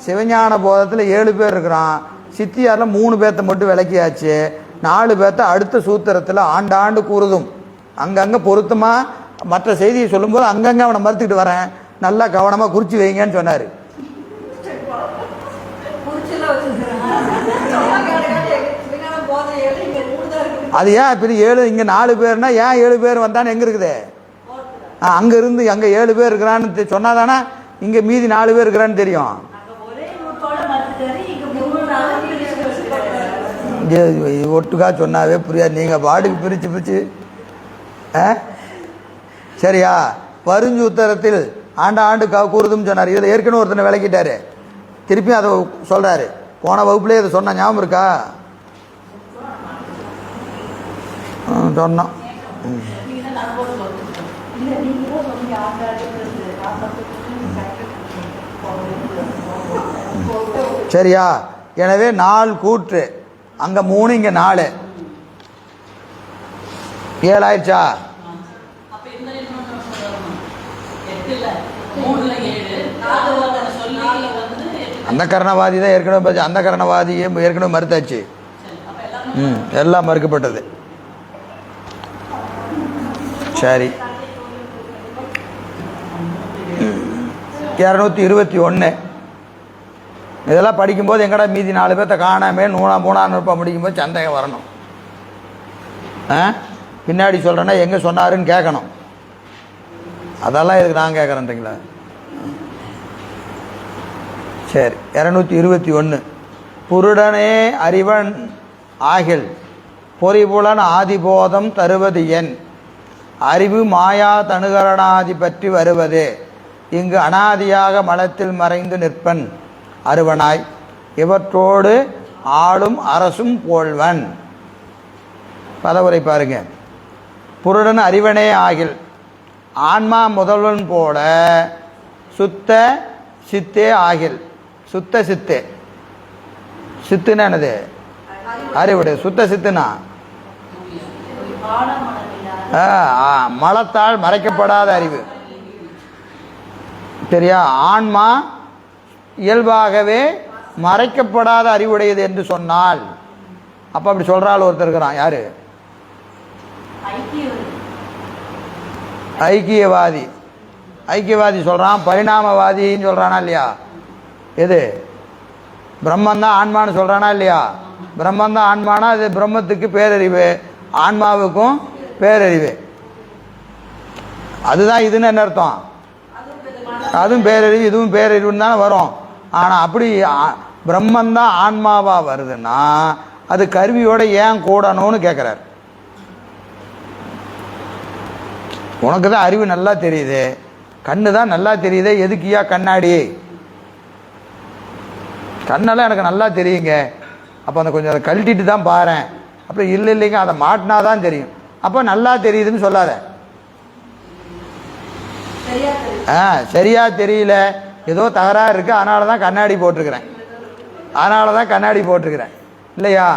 சிவஞான போதத்தில் 7 பேர் இருக்கிறான். சித்தியாரில் 3 பேர்த்த மட்டும் விளக்கியாச்சு. 4 பேர்த்த அடுத்த சூத்திரத்தில் ஆண்டாண்டு கூறுதும் அங்கங்கே பொருத்தமாக மற்ற செய்தியை சொல்லும்போது அங்கங்கே அவனை மறுத்துக்கிட்டு வரேன். நல்லா கவனமாக குறித்து வைங்கன்னு சொன்னார். அது ஏன் இப்படி 7 இங்கே 4 பேர்னா ஏன் 7 பேர் வந்தான்னு எங்கே இருக்குது? அங்கே இருந்து அங்கே 7 பேர் இருக்கிறான்னு சொன்னாதானே இங்கே மீதி 4 பேர் இருக்கிறான்னு தெரியும். ஒட்டுக்கா சொன்னாவே புரியாது. நீங்கள் பாட்டுக்கு பிரித்து பிரித்து சரியா? பருஞ்சூத்திரத்தில் ஆண்டு கூறுதும் சொன்னார். இதில் ஏற்கனவே ஒருத்தனை விளக்கிட்டாரு. திருப்பியும் அதை சொல்கிறாரு. போன வகுப்புலேயே அதை சொன்ன ஞாபகம் இருக்கா? சொன்னோம். சரியா? எனவே 4 கூற்று, அங்கே 3 இங்கே 4 7 ஆயிடுச்சா? அந்த கரணவாதி தான் ஏற்கனவே, அந்த கரணவாதியே ஏற்கனவே மறுத்தாச்சு. எல்லாம் மறுக்கப்பட்டது. சரி, 221 இதெல்லாம் படிக்கும்போது எங்கடா மீதி 4 பேர்த்த காணாமே 3ஆம் நுட்பம் படிக்கும்போது சந்தேகம் வரணும். பின்னாடி சொல்கிறேன்னா எங்கே சொன்னாருன்னு கேட்கணும். அதெல்லாம் இதுக்கு நான் கேட்குறேன்றீங்களா? சரி, 221 புருடனே அறிவன் ஆகில் பொறிபுலன் ஆதிபோதம் தருவது என் அறிவு மாயா தனுகரணாதி பற்றி வருவது இங்கு அனாதியாக மலத்தில் மறைந்து நிற்பன் அருவனாய் இவற்றோடு ஆளும் அரசும் போல்வன். பதவுரை பாருங்க. புருடன் அறிவனே ஆகில் ஆன்மா முதல்வன் போல சுத்த சித்தே ஆகில். சுத்த சித்தே, சித்துனா என்னது? அறிவுடைய சுத்த சித்துனா மலத்தால் மறைக்கப்படாத அறிவு. சரியா? ஆன்மா இயல்பாகவே மறைக்கப்படாத அறிவுடையது என்று சொன்னால் அப்போ அப்படி சொல்கிறாள் ஒருத்தர் இருக்கிறான். யாரு? ஐக்கியவாதி. ஐக்கியவாதி சொல்கிறான். பரிணாமவாதின்னு சொல்கிறானா இல்லையா? எது? பிரம்மந்தான் ஆன்மான்னு சொல்கிறானா இல்லையா? பிரம்மந்தான் ஆன்மானா அது பிரம்மத்துக்கு பேரறிவு, ஆன்மாவுக்கும் பேரறிவு. அதுதான் இதுன்னு என்ன அர்த்தம்? அதுவும் பேரறிவு இதுவும் பேரறிவுன்னு தானே வரும். ஆனால் அப்படி பிரம்மந்தான் ஆன்மாவாக வருதுன்னா அது கருவியோட ஏன் கூடணும்னு கேட்குறார். உனக்கு தான் அறிவு நல்லா தெரியுது, கண்ணு தான் நல்லா தெரியுது, எதுக்கியா கண்ணாடி? கண்ணெல்லாம் எனக்கு நல்லா தெரியுங்க. அப்போ அந்த கொஞ்சம் அதை கழட்டிட்டு தான் பாரேன். அப்புறம் இல்லை இல்லைங்க அதை மாட்டினா தான் தெரியும். அப்போ நல்லா தெரியுதுன்னு சொல்லாத. சரியா தெரியல, ஏதோ தகராறு இருக்கு, அதனால தான் கண்ணாடி போட்டிருக்கிறேன், இல்லையா?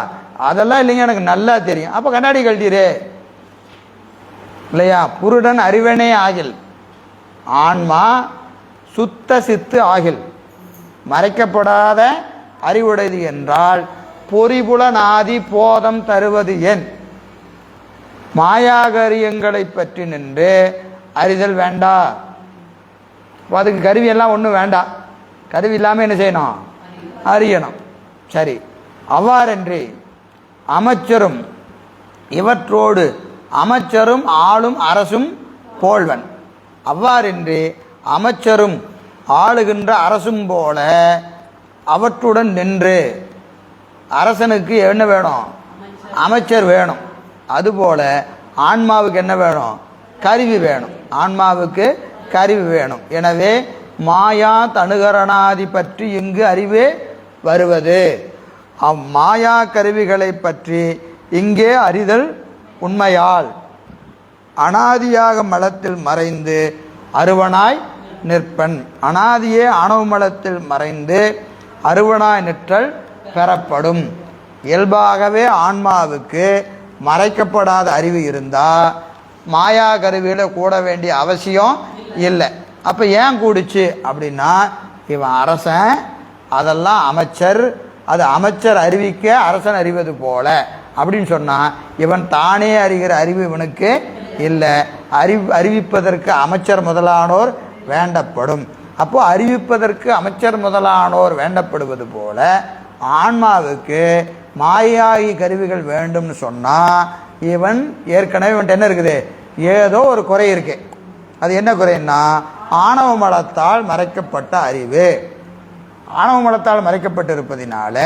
அதெல்லாம் இல்லைங்க எனக்கு நல்லா தெரியும். அப்போ கண்ணாடி கழட்டிடு, இல்லையா? புருடன் அறிவனே ஆகில் ஆன்மா சுத்த சித்து ஆகில் மறைக்கப்படாத அறிவுடையது என்றால் பொறிபுலனாதி போதம் தருவது என் மாயாகரியங்களை பற்றி நின்று அறிதல் வேண்டா. அதுக்கு கருவியெல்லாம் ஒன்றும் வேண்டாம். கருவி இல்லாமல் என்ன செய்யணும்? அறியணும். சரி, அவ்வாறென்று அமைச்சரும் இவற்றோடு அமைச்சரும் ஆளும் அரசும் போல்வன். அவ்வாறென்று அமைச்சரும் ஆளுகின்ற அரசும் போல அவற்றுடன் நின்று. அரசனுக்கு என்ன வேணும்? அமைச்சர் வேணும். அதுபோல் ஆன்மாவுக்கு என்ன வேணும்? கருவி வேணும். ஆன்மாவுக்கு கருவி வேணும். எனவே மாயா தனுகரணாதி பற்றி இங்கு அறிவே வருவது. மாயா கருவிகளை பற்றி இங்கே அறிதல் உண்மையால் அனாதியாக மலத்தில் மறைந்து அருவனாய் நிற்பன். அனாதியே ஆணவ மலத்தில் மறைந்து அருவனாய் நிற்றல் பெறப்படும். இயல்பாகவே ஆன்மாவுக்கு மறைக்கப்படாத அறிவு இருந்தால் மாயா கருவியில் கூட வேண்டிய அவசியம் இல்லை. அப்போ ஏன் கூடுச்சு அப்படின்னா, இவன் அரசன், அதெல்லாம் அமைச்சர், அது அமைச்சர் அறிவிக்க அரசன் அறிவது போல அப்படின்னு சொன்னால் இவன் தானே அறிகிற அறிவு இவனுக்கு இல்லை. அறிவிப்பதற்கு அமைச்சர் முதலானோர் வேண்டப்படும். அப்போ அறிவிப்பதற்கு அமைச்சர் முதலானோர் வேண்டப்படுவது போல ஆன்மாவுக்கு மாயாகி கருவிகள் வேண்டும்னு சொன்னால் இவன் ஏற்கனவே இவன்ட்டு என்ன இருக்குது? ஏதோ ஒரு குறை இருக்கு. அது என்ன குறைன்னா ஆணவ மலத்தால் மறைக்கப்பட்ட அறிவு. ஆணவ மலத்தால் மறைக்கப்பட்டிருப்பதினால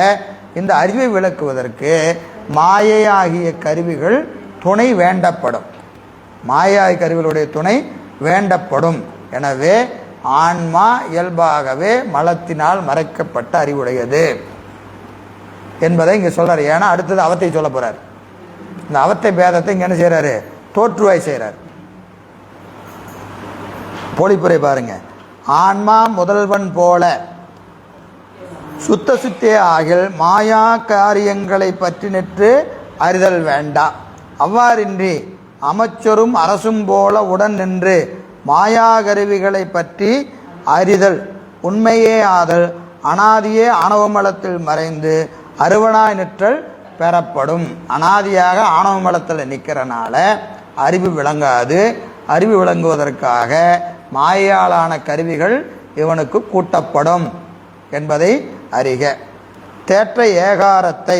இந்த அறிவை விளக்குவதற்கு மாயையாகிய கருவிகள் துணை வேண்டப்படும். மாயாகி கருவிகளுடைய துணை வேண்டப்படும். எனவே ஆன்மா இயல்பாகவே மலத்தினால் மறைக்கப்பட்ட அறிவுடையது என்பதை இங்கே சொல்றாரு. ஏன்னா அடுத்தது அவத்தை சொல்ல போறார். இந்த அவத்தை பேதத்தை இங்க என்ன செய்யறாரு? தோற்றுவாய் செய்கிறார். பொழிப்புரை பாருங்க. ஆன்மா முதல்வன் போல சுத்த சுத்தே ஆகில் மாயா காரியங்களை பற்றி நின்று அறிதல் வேண்டாம். அவ்வாறின்றி அமைச்சரும் அரசும் போல உடன் நின்று மாயா கருவிகளை பற்றி அறிதல் உண்மையே ஆதல் அனாதியே ஆணவமலத்தில் மறைந்து அருவனாய் நிற்றல் பெறப்படும். அனாதியாக ஆணவமலத்தில் நிற்கிறனால அறிவு விளங்காது. அறிவு விளங்குவதற்காக மாயாலான கருவிகள் இவனுக்கு கூட்டப்படும் என்பதை அறிக. தேற்ற ஏகாரத்தை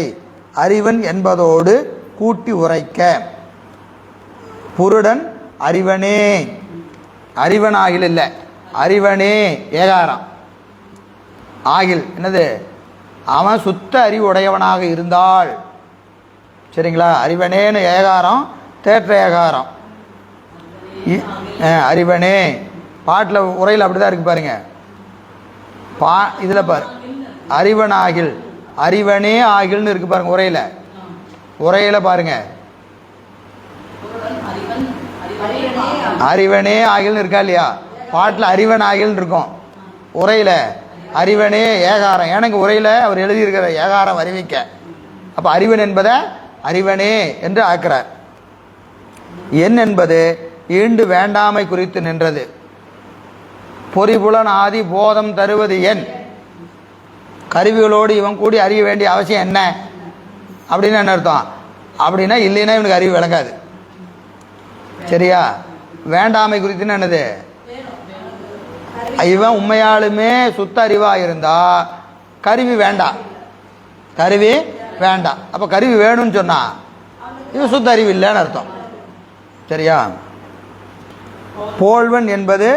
அறிவன் என்பதோடு கூட்டி உரைக்க புருடன் அறிவனே, அறிவன் ஆகில் இல்லை, அறிவனே ஏகாரம் ஆகில் என்னது? அவன் சுத்த அறிவுடையவனாக இருந்தால், சரிங்களா? அறிவனேன்னு ஏகாரம், தேற்ற ஏகாரம். அறிவனே பாட்டில் உரையில் அப்படிதான் இருக்கு பாருங்க. இதில் பாரு, அறிவன் ஆகில், அறிவனே ஆகில்னு இருக்கு பாருங்க உரையில். உரையில் பாருங்க, அறிவனே ஆகில்னு இருக்கா இல்லையா? பாட்டில் அறிவன் ஆகில்னு இருக்கும், உரையில் அறிவனே ஏகாரம். எனக்கு உரையில் அவர் எழுதியிருக்கிற ஏகாரம் அறிவிக்க. அப்போ அறிவன் என்பதை அறிவனே என்று ஆக்கிறார். என் என்பது ஈண்டு வேண்டாமை குறித்து நின்றது. பொறிபுலன் ஆதி போதம் தருவது என். கருவிகளோடு இவன் கூடி அறிய வேண்டிய அவசியம் என்ன அப்படின்னு என்ன அர்த்தம்? அப்படின்னா இல்லைன்னா இவனுக்கு அறிவு விளங்காது. சரியா? வேண்டாமை குறித்துன்னு என்னது? இவன் உண்மையாலுமே சுத்த அறிவாக இருந்தா கருவி வேண்டாம், கருவி வேண்டாம். அப்போ கருவி வேணும்னு சொன்னா இவன் சுத்த அறிவு இல்லைன்னு அர்த்தம். சரியா? போல்வன் என்பது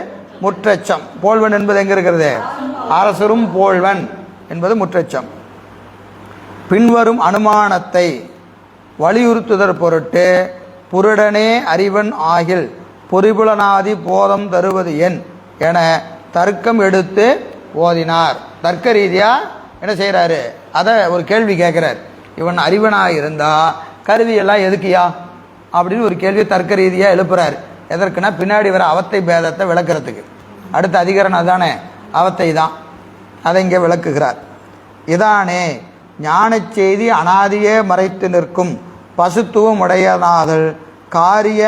முற்றச்சம். போல்வன் என்பது எங்க இருக்கிறது? அரசரும் போல்வன் என்பது முற்றச்சம். பின்வரும் அனுமானத்தை வலியுறுத்துதற் பொருட்டு புருடனே அறிவன் ஆகில் பொறிபுலனாதி போதம் தருவது என் என தர்க்கம் எடுத்து ஓதினார். தர்க்க ரீதியா என்ன செய்யறாரு? அதை ஒரு கேள்வி கேட்கிறார். இவன் அறிவனாக இருந்தா கருவியெல்லாம் எதுக்கியா அப்படின்னு ஒரு கேள்வி தர்க்க ரீதியா எழுப்புறாரு. எதற்குன்னா பின்னாடி வர அவத்தை பேதத்தை விளக்குறதுக்கு. அடுத்த அதிகரணம் அதானே, அவத்தை தான். அதை இங்கே விளக்குகிறார். இதானே ஞான செய்தி அனாதியே மறைத்து நிற்கும் பசுத்துவம் உடையனாதல் காரிய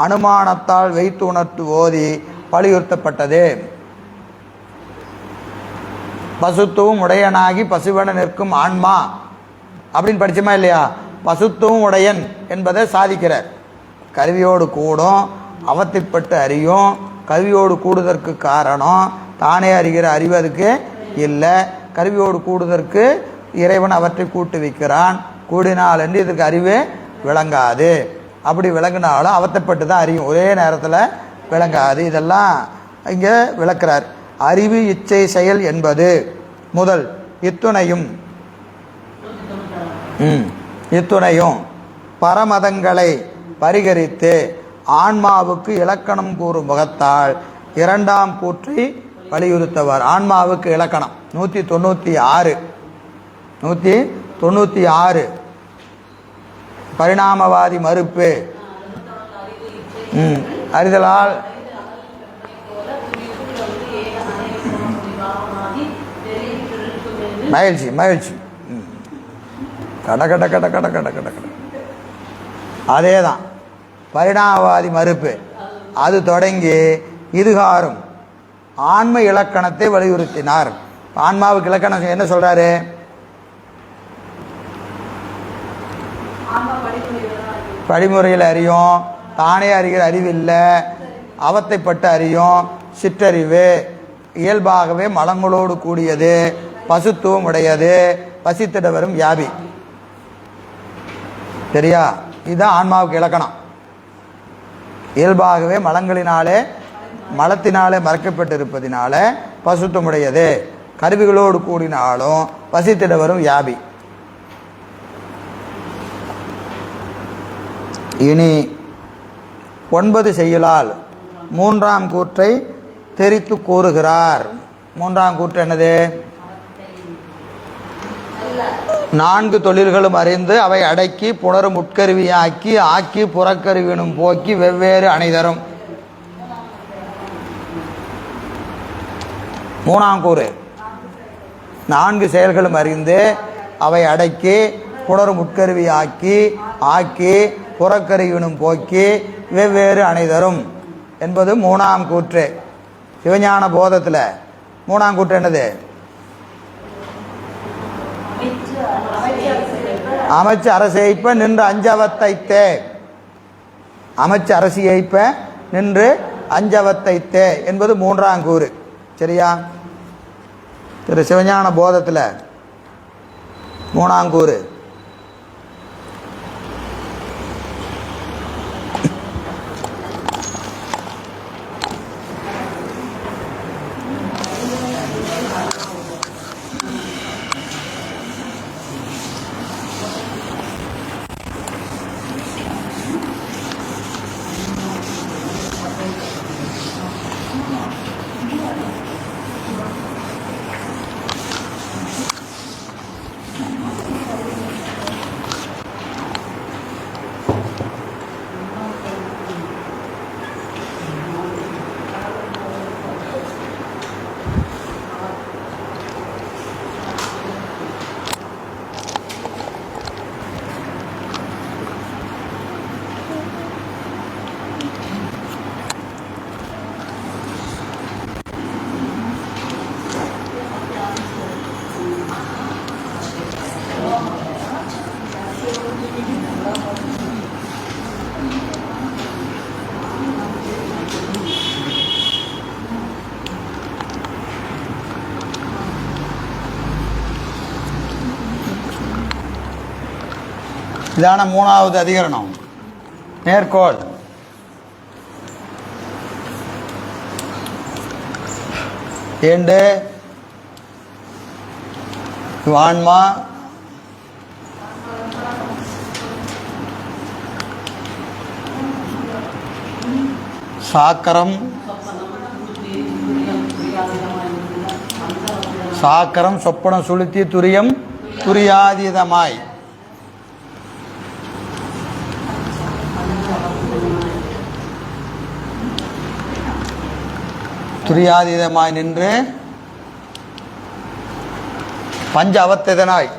அனுமானத்தால் வைத்து உணர்த்து ஓதி வலியுறுத்தப்பட்டது. பசுத்துவம் உடையனாகி பசுவென நிற்கும் ஆன்மா அப்படின்னு படிச்சோமா இல்லையா? பசுத்துவம் உடையன் என்பதை சாதிக்கிறார். கருவியோடு கூடும், அவத்தைப்பட்டு அறியும். கருவியோடு கூடுதற்கு காரணம் தானே அறிகிற அறிவு அதுக்கு இல்லை. கருவியோடு கூடுதற்கு இறைவன் அவற்றை கூட்டு வைக்கிறான். கூடினால் என்று இதற்கு அறிவு விளங்காது. அப்படி விளங்கினாலும் அவத்தைப்பட்டு தான் அறியும், ஒரே நேரத்தில் விளங்காது. இதெல்லாம் இங்கே விளக்குறார். அறிவு இச்சை செயல் என்பது முதல் இத்துணையும் பரமதங்களை பரிகரித்து ஆன்மாவுக்கு இலக்கணம் கூறும் முகத்தால் இரண்டாம் கூற்றை வலியுறுத்தவர். ஆன்மாவுக்கு இலக்கணம் 196 பரிணாமவாதி மறுப்பு. அறிதலால் மகிழ்ச்சி மகிழ்ச்சி கட கட கட கட கட கட கட அதே தான் பரிணாமவாதி மறுப்பு. அது தொடங்கி இதுகாரும் ஆன்ம இலக்கணத்தை வலியுறுத்தினார். ஆன்மாவுக்கு இலக்கணம் என்ன சொல்றாரு? படிமுறையில் அறியும், தானே அறிகிற அறிவில்லை, அவத்தைப்பட்டு அறியும், சிற்றறிவு, இயல்பாகவே மலங்களோடு கூடியது, பசுத்துவம் உடையது, பசித்திட வரும் வியாபி. சரியா? இதுதான் ஆன்மாவுக்கு இலக்கணம். இயல்பாகவே மலத்தினாலே மறைக்கப்பட்டிருப்பதினால பசுத்துவமுடையது, கருவிகளோடு கூடினாலும் பசித்திட வரும் வியாபி. இனி 9 செய்யுளால் 3ஆம் கூற்றை தெரித்து கூறுகிறார். 3ஆம் கூற்று என்னது? 4 தொழில்களும் அறிந்து அவை அடக்கி புணரும் உட்கருவியாக்கி ஆக்கி புறக்கருவினும் போக்கி வெவ்வேறு அணைதரும். 3ஆம் கூறு 4 செயல்களும் அறிந்து அவை அடக்கி புணரும் உட்கருவி ஆக்கி புறக்கருவினும் போக்கி வெவ்வேறு அணைதரும் என்பது 3ஆம் கூற்று. சிவஞான போதத்தில் 3ஆம் கூற்று என்னது? அமைச்சு அரசியைப்ப நின்று அஞ்சவத்தைத்தே. அமைச்சு அரசியைப்ப நின்று அஞ்சவத்தைத்தே என்பது 3ஆம் கூறு. சரியா? திரு சிவஞான போதத்தில் 3ஆம் கூறு. இதான 3வது அதிகரணம். மேற்கோள்: ஏண்டு ஆன்மா சாக்கரம் சொப்பனம் சுளுத்தி துரியம் துரியாதீதமாய் நின்று பஞ்ச அவத்திதனாய்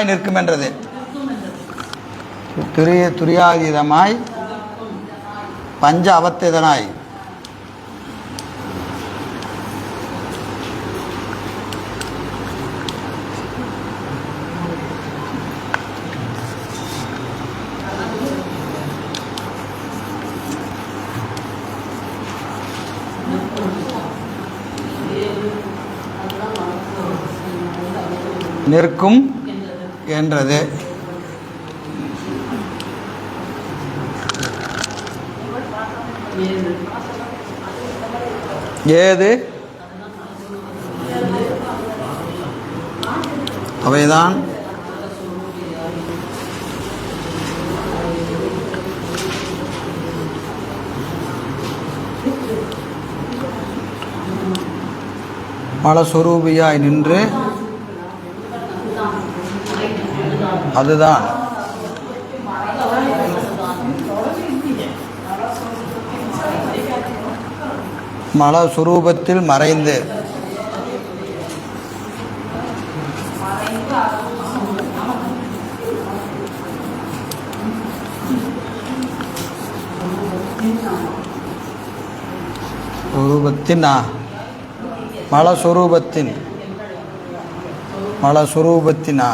நிற்கும் என்றது. துரியாதீதமாய் பஞ்ச அவத்திதனாய் நிற்கும் என்றது. ஏது அவைதான் மலஸ்வரூபியாய் நின்று அதுதான் மலஸ்வரூபத்தில் மறைந்து சுரூபத்தின் மலஸ்வரூபத்தின் மலஸ்வரூபத்தினா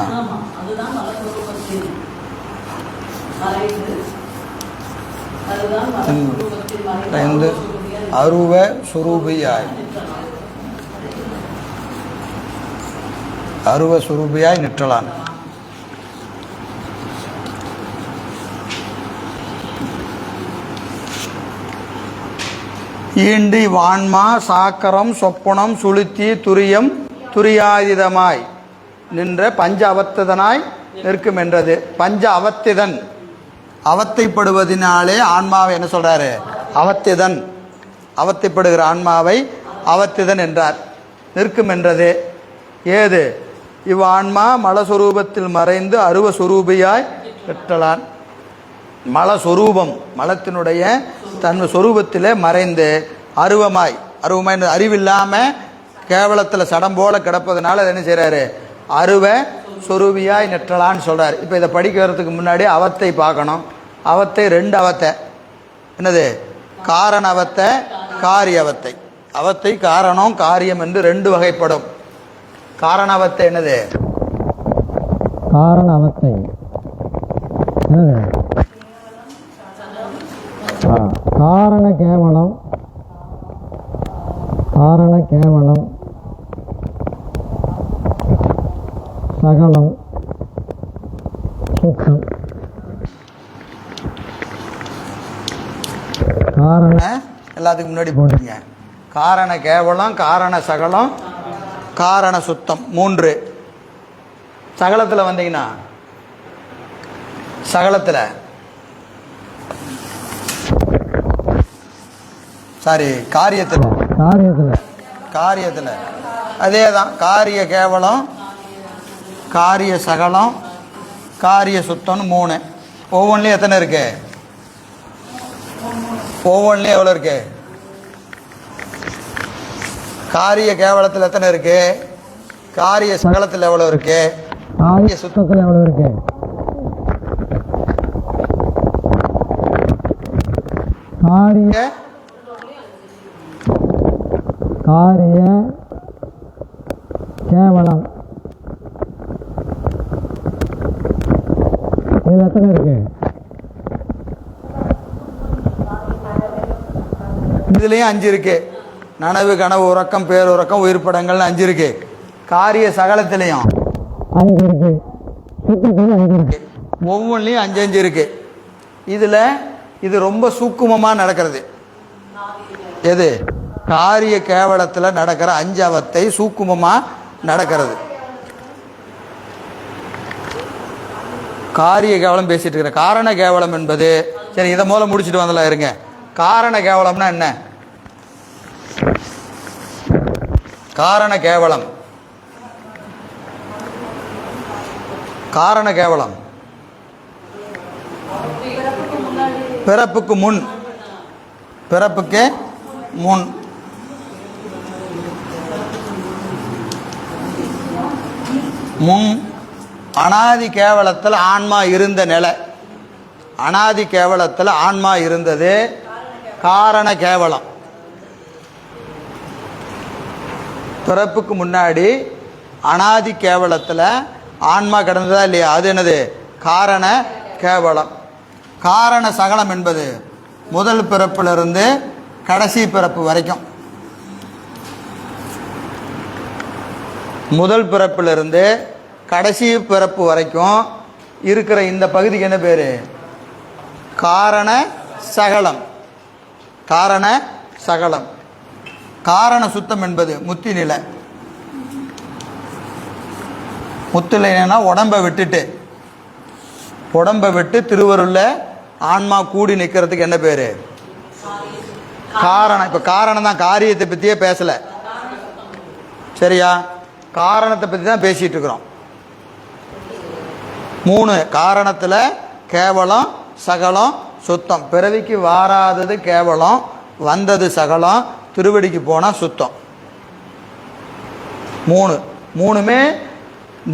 அருவ சுரூபியாய் அருவ சுரூபியாய் நிற்றலான். ஈண்டி வான்மா சாக்கரம் சொப்புணம் சுளுத்தி துரியம் துரியாதிதமாய் நின்ற பஞ்ச அவத்திதனாய் நிற்கும் என்றது. பஞ்ச அவத்திதன் அவத்தைப்படுவதனாலே ஆன்மாவை என்ன சொல்றாரு? அவத்திதன். அவத்தைப்படுகிற ஆன்மாவை அவத்திதன் என்றார். நிற்கும் என்றது. ஏது? இவ் ஆன்மா மலஸ்வரூபத்தில் மறைந்து அருவ சுரூபியாய் பெற்றலான். மலஸ்வரூபம் மலத்தினுடைய தன் சொரூபத்திலே மறைந்து அருவமாய் அருவமாய் அறிவில்லாமல் கேவலத்தில் சடம் போல கிடப்பதுனால என்ன செய்கிறாரு? அருவ சொரூபியாய் நெற்றலான்னு சொல்கிறார். இப்போ இதை படிக்கிறதுக்கு முன்னாடி அவத்தை பார்க்கணும். அவத்தை ரெண்டு அவத்தை. என்னது? காரண அவத்தை, காரிய அவத்தை. அவத்தை காரணம் காரியம் என்று ரெண்டு வகைப்படும். காரண அவத்தை என்னது? காரண அவத்தை காரண கேவலம், காரண கேவலம், சகலம், சுத்தம். காரண எல்லாத்துக்கும் முன்னாடி போட்டுங்க. காரண கேவலம், காரண சகலம், காரண சுத்தம். மூன்று. சகலத்தில் வந்தீங்கன்னா சகலத்தில் சாரி காரியத்தில் காரியத்தில் காரியத்தில் அதே தான். காரிய கேவலம், காரிய சகலம், காரிய சுத்தம்னு மூணு. ஒவ்வொன்றிலையும் எத்தனை இருக்கு? ஒவ்வொன்றிலையும் எவ்வளோ இருக்கு? காரிய கேவலத்தில் எத்தனை இருக்கு? காரிய சகலத்தில் எவ்வளோ இருக்கு? காரிய சுத்தத்தில் எவ்வளோ இருக்கு? காரிய காரிய கேவலம் இது எத்தனை இருக்கு? இதுலேயும் 5 இருக்கு. நனவு, கனவு, உறக்கம், பேருறக்கம், உயிர்ப்படங்கள்னு 5 இருக்கு. காரிய சகலத்திலையும் 5 இருக்கு. ஒவ்வொன்றிலையும் 5 இருக்கு. இதில் இது ரொம்ப சூக்குமமாக நடக்கிறது. எது? காரிய கேவலத்தில் நடக்கிற 5 அவத்தை சூக்குமமாக நடக்கிறது. காரிய கேவலம் பேசிட்டு இருக்கிற. காரண கேவலம் என்பது சரி, இதை மூலம் முடிச்சுட்டு வந்தலாம் இருங்க. காரண கேவலம்னா என்ன? காரண கேவலம், காரண கேவலம் பிறப்புக்கு முன், பிறப்புக்கு முன். முன் அனாதி கேவலத்தில் ஆன்மா இருந்த நிலை. அனாதி கேவலத்தில் ஆன்மா இருந்தது காரண கேவலம். பிறப்புக்கு முன்னாடி அனாதி கேவலத்தில் ஆன்மா கிடந்ததா இல்லையா? அது என்னது? காரண கேவலம். காரண சகலம் என்பது முதல் பிறப்பிலிருந்து கடைசி பிறப்பு வரைக்கும், முதல் பிறப்பிலிருந்து கடைசி பிறப்பு வரைக்கும் இருக்கிற இந்த பகுதிக்கு என்ன பேர்? காரண சகலம். காரண சகலம். காரண சுத்தம் என்பது முத்தி நிலை. முத்துல என்னன்னா உடம்பை விட்டு திருவருள்ல ஆன்மா கூடி நிற்கிறதுக்கு என்ன பேரு? காரணம். இப்போ காரணம் தான், காரியத்தை பற்றியே பேசலை. சரியா? காரணத்தை பற்றி தான் பேசிகிட்டு இருக்கிறோம். 3 காரணத்தில் கேவலம், சகலம், சுத்தம். பிறவிக்கு வாராதது கேவலம், வந்தது சகலம், திருவடிக்கு போனால் சுத்தம். 3மே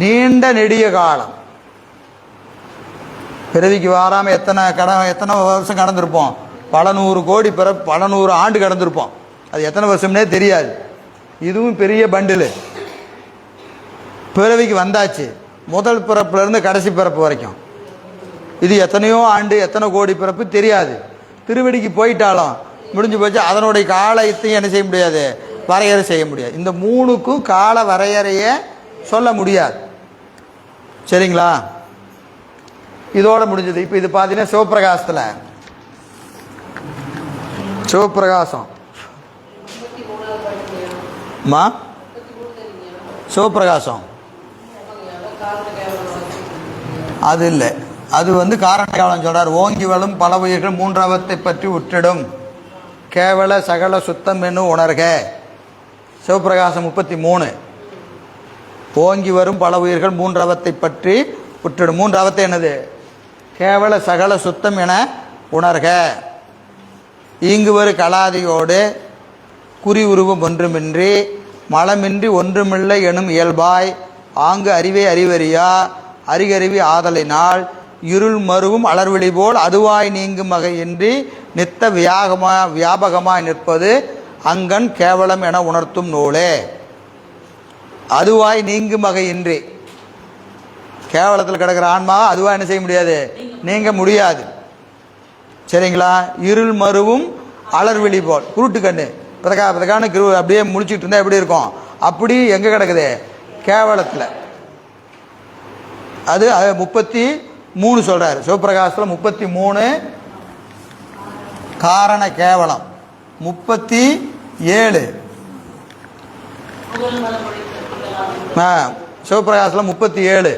நீண்ட நெடிய காலம். பிறவிக்கு வாராமல் எத்தனை வருஷம் கடந்திருப்போம்? பல 100 கோடி பல 100 ஆண்டு கடந்திருப்போம். அது எத்தனை வருஷம்னே தெரியாது. இதுவும் பெரிய பண்டில். பிறவிக்கு வந்தாச்சு, முதல் பிறப்புலேருந்து கடைசி பிறப்பு வரைக்கும். இது எத்தனையோ ஆண்டு, எத்தனை கோடி பிறப்பு தெரியாது. திருவடிக்கு போயிட்டாலும் முடிஞ்சு போச்சு. அதனுடைய காலத்தையும் என்ன செய்ய முடியாது? வரையறை செய்ய முடியாது. இந்த 3க்கும் கால வரையறையை சொல்ல முடியாது. சரிங்களா? இதோட முடிஞ்சது. இப்போ இது பார்த்தீங்கன்னா சிவப்பிரகாசத்தில் சிவப்பிரகாசம் சிவப்பிரகாசம் அது இல்லை. அது காரண காலம் சொல்றார். ஓங்கி வரும் பல உயிர்கள் மூன்றாவத்தை பற்றி உற்றிடும் கேவல சகல சுத்தம் என்னும் உணர்க. சிவப்பிரகாசம் 33. ஓங்கி வரும் பல உயிர்கள் மூன்றாவத்தை பற்றி உற்றிடும். மூன்றாவத்தை என்னது? கேவல சகல சுத்தம் என உணர்க. ஈங்கு வரு கலாதியோடு குறி உருவம் ஒன்றுமின்றி மலமின்றி ஒன்றுமில்லை எனும் இயல்பாய் ஆங்கு அறிவே அறிவறியா அறிகறிவி ஆதலினால் இருள் மருவும் அலர்வெளி போல் அதுவாய் நீங்கும் வகையின்றி நித்த வியாபகமாய் நிற்பது அங்கன் கேவலம் என உணர்த்தும் நூலே. அதுவாய் நீங்கும் வகையின்றி, கேவலத்தில் கிடக்கிற ஆன்மா அதுவாக என்ன செய்ய முடியாது? நீங்க முடியாது. சரிங்களா? இருள் மருவும் அலர்வெளி போல், குருட்டு கண்ணு பிறக்கான அப்படியே முடிச்சுட்டு இருந்தா எப்படி இருக்கும்? அப்படி எங்கே கிடக்குது? கேவலத்தில். அது 33 சொல்றாரு சிவபிரகாசத்தில். 33 காரண கேவலம். 37 சிவபிரகாசத்தில் 37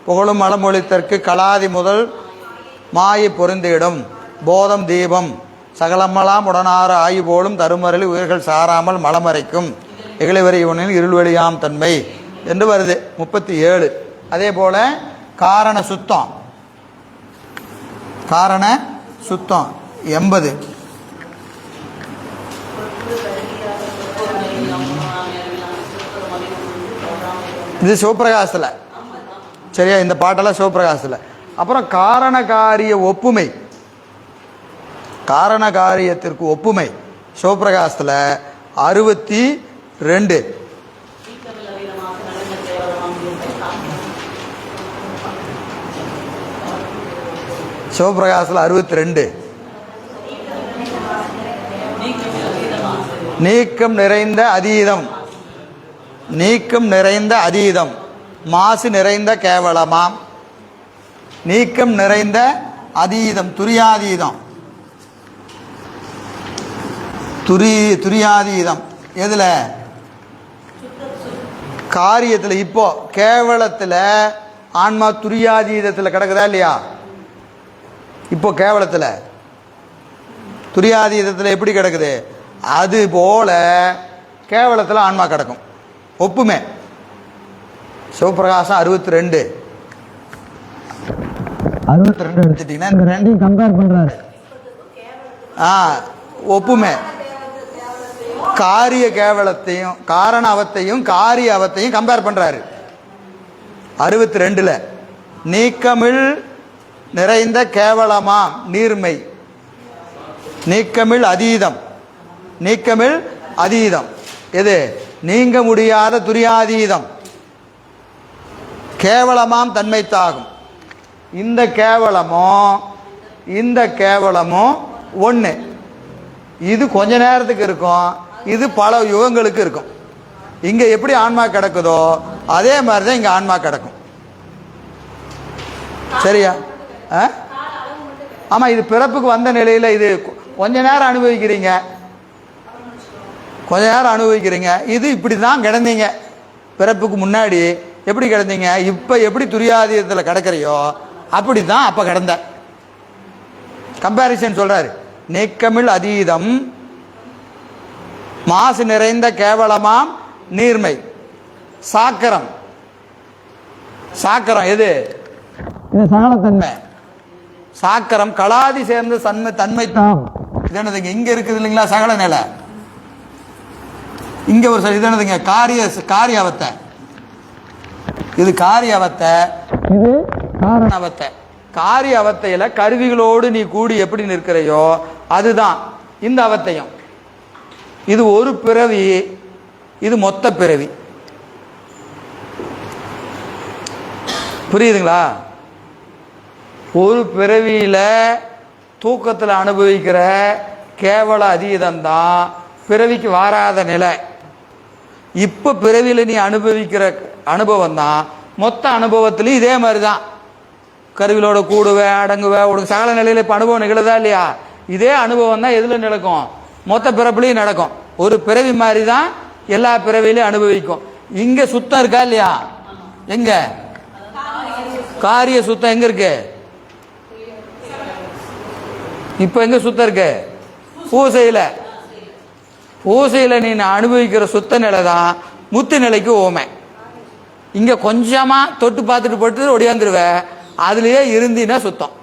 புகழும் மலமொழித்தற்கு கலாதி முதல் மாயை பொருந்திடும் போதம் தீபம் சகலமலாம் உடனாறு ஆயு போலும் தருமரில் உயிர்கள் சாராமல் மலமறைக்கும் இகழிவரை இவனில் இருள்வெளியாம் தன்மை என்று வருது 37. அதே போல காரண சுத்தம் 80. இது சிவபிரகாசத்தில். சரியா? இந்த பாட்டெல்லாம் சிவபிரகாசத்தில். அப்புறம் காரணகாரிய ஒப்புமை, காரணகாரியத்திற்கு ஒப்புமை சிவபிரகாசத்தில் 62. சிவபிரகாசத்தில் 62. நீக்கம் நிறைந்த அதீதம், நீக்கம் நிறைந்த அதீதம் மாசு நிறைந்த கேவலமாம். நீக்கம் நிறைந்த அதீதம் துரியாதீதம். துரியாதீதம் எதுல? காரியத்தில். இப்போ கேவலத்தில் ஆன்மா துரியாதீதத்தில் கிடக்குதா இல்லையா? இப்போ கேவலத்தில் துரியாதீதத்தில் எப்படி கிடக்குது? அது போல கேவலத்தில் ஆன்மா கிடக்கும். ஒப்புமை. சிவபிரகாசம் 62 எடுத்துட்டீங்கன்னா இந்த ரெண்டையும் கம்பேர் பண்றாரு. ஒப்புமை. காரிய கேவலத்தையும் காரண அவத்தையும் காரிய அவத்தையும் கம்பேர் பண்றாரு 62. நீக்கமிழ் நிறைந்த கேவலமாம் நீர்மை. நீக்கமிழ் அதீதம். நீக்கமிழ் அதீதம் எது? நீங்க முடியாத துரியாதீதம் கேவலமாம் தன்மைத்தாகும். இந்த கேவலமும் ஒன்று. இது கொஞ்ச நேரத்துக்கு இருக்கும், இது பல யுகங்களுக்கு இருக்கும். இங்க எப்படி ஆன்மா கிடக்குதோ அதே மாதிரிதான் இங்க ஆன்மா கிடக்கும். சரியா? ஆமா, இது பிறப்புக்கு வந்த நிலையில இது கொஞ்ச நேரம் அனுபவிக்கிறீங்க, கொஞ்ச நேரம் அனுபவிக்கிறீங்க. இது இப்படி தான் கிடந்தீங்க பிறப்புக்கு முன்னாடி, எப்படி கிடந்தீங்க? இப்போ எப்படி துரியாதீதத்தில் கிடக்கிறையோ அப்படி தான் அப்போ கிடந்த. கம்பேரிசன் சொல்றாரு. நேக்கமிழ் அதீதம் மாசு நிறைந்த கேவலமாம் நீர்மை. சாக்கரம், சாக்கரம் எது? சகலத்தன்மை. சாக்கரம் கலாதி சேர்ந்த தன்மை தான். இது என்னதுங்க இங்க இருக்குது இல்லைங்களா? சகல நிலை. இங்க ஒரு இது என்னதுங்க? காரியவத்தை. இது காரியவத்தை, இது காரணவத்தை. காரிய அவத்தையில கருவிகளோடு நீ கூடி எப்படி நிற்கிறையோ அதுதான் இந்த அவத்தையும். இது ஒரு பிறவி, இது மொத்த பிறவி. புரியுதுங்களா? ஒரு பிறவியில தூக்கத்தில் அனுபவிக்கிற கேவல அதீதம் தான் பிறவிக்கு வாராத நிலை. இப்ப பிறவியில நீ அனுபவிக்கிற அனுபவம் தான் மொத்த அனுபவத்திலையும் இதே மாதிரி தான். கருவிலோட கூடுவே அடங்குவே உனக்கு சகல நிலையில இப்ப அனுபவம் நிகழுதா இல்லையா? இதே அனுபவம் தான் எதுல நடக்கும்? மொத்த பிறப்புலையும் நடக்கும். ஒரு பிறவி மாதிரி தான் எல்லா பிறவிலையும் அனுபவிக்கும். இங்க சுத்தம் இருக்கா இல்லையா? எங்க காரிய சுத்தம் எங்க இருக்கு? இப்ப எங்க சுத்தம் இருக்கு? பூசையில. பூசையில நீ அனுபவிக்கிற சுத்த நிலை தான் முத்து நிலைக்கு ஓமை. இங்க கொஞ்சமா தொட்டு பார்த்துட்டு போட்டு ஒடியாந்துருவ, அதுலயே இருந்தீன்னா சுத்தம்.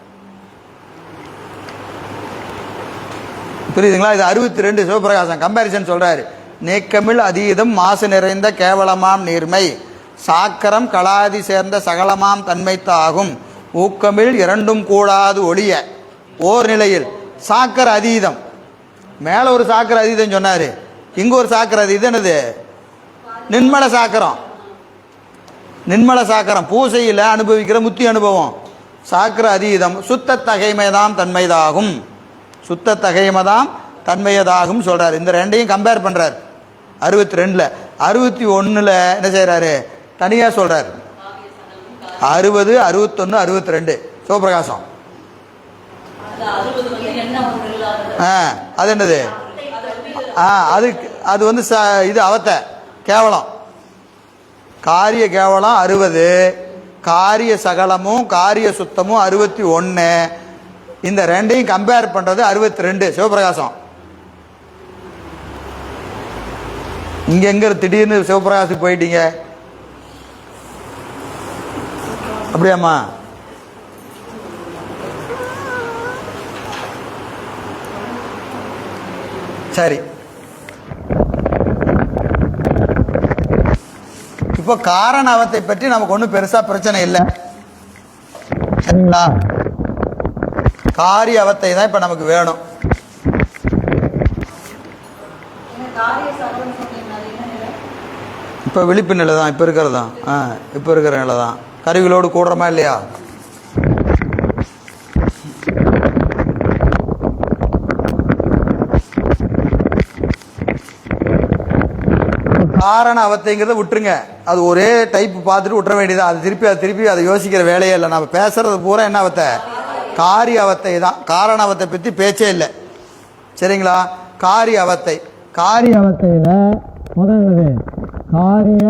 புரியுதுங்களா? இது 62 சிவபிரகாசம் கம்பேரிசன் சொல்றாரு. நேக்கமிழ் அதீதம் மாசு நிறைந்த கேவலமாம் நீர்மை. சாக்கரம் கலாதி சேர்ந்த சகலமாம் தன்மைத்தாகும். ஊக்கமிழ் இரண்டும் கூடாது ஒளிய ஓர் நிலையில். சாக்கர அதீதம், மேல ஒரு சாக்கர அதீதம் சொன்னாரு, இங்க ஒரு சாக்கர அதீதம். என்னது? நின்மல சாக்கரம். நின்மல சாக்கரம் பூசையில் அனுபவிக்கிற முத்தி அனுபவம். சாக்கர அதீதம் சுத்த தகைமைதாம் தன்மைதாகும். சுத்த தகைமைதாம் தன்மையதாகும் சொல்றாரு. இந்த ரெண்டையும் கம்பேர் பண்றாரு 62ல. 61ல என்ன செய்யறாரு? தனியா சொல்றாரு. 60, 61, 62 சிவபிரகாசம். அது என்னது? அது வந்து இது அவத்தை கேவலம். காரிய கேவலம் 60, காரிய சகலமும் காரிய சுத்தமும் 61. இந்த ரெண்டையும் கம்பேர் பண்றது 62 சிவபிரகாசம். இங்க எங்க திடீர்னு சிவபிரகாசத்துக்கு போயிட்டீங்க? அப்படியாம்மா? சரி, இப்போ காரண அவத்தை பற்றி நமக்கு ஒன்றும் பெருசா பிரச்சனை இல்லை, சரிங்களா? காரிய அவத்தை தான் இப்ப நமக்கு வேணும். இப்ப விழிப்பு நிலை தான் இப்ப இருக்கிறது தான். இப்ப இருக்கிற நிலை தான். கருவிகளோடு கூடுறமா இல்லையா? காரண அவத்தைங்கிறத விட்டுருங்க. அது ஒரே டைப் பார்த்துட்டு விட்டுற வேண்டியதான். அது திருப்பி அதை யோசிக்கிற வேலையே இல்லை. நம்ம பேசுறது பூரா என்ன அவத்தை? காரிய அவத்தை தான். காரண அவத்தை பற்றி பேச்சே இல்லை, சரிங்களா? காரிய அவத்தை. காரிய அவத்தையில முதல்வது காரிய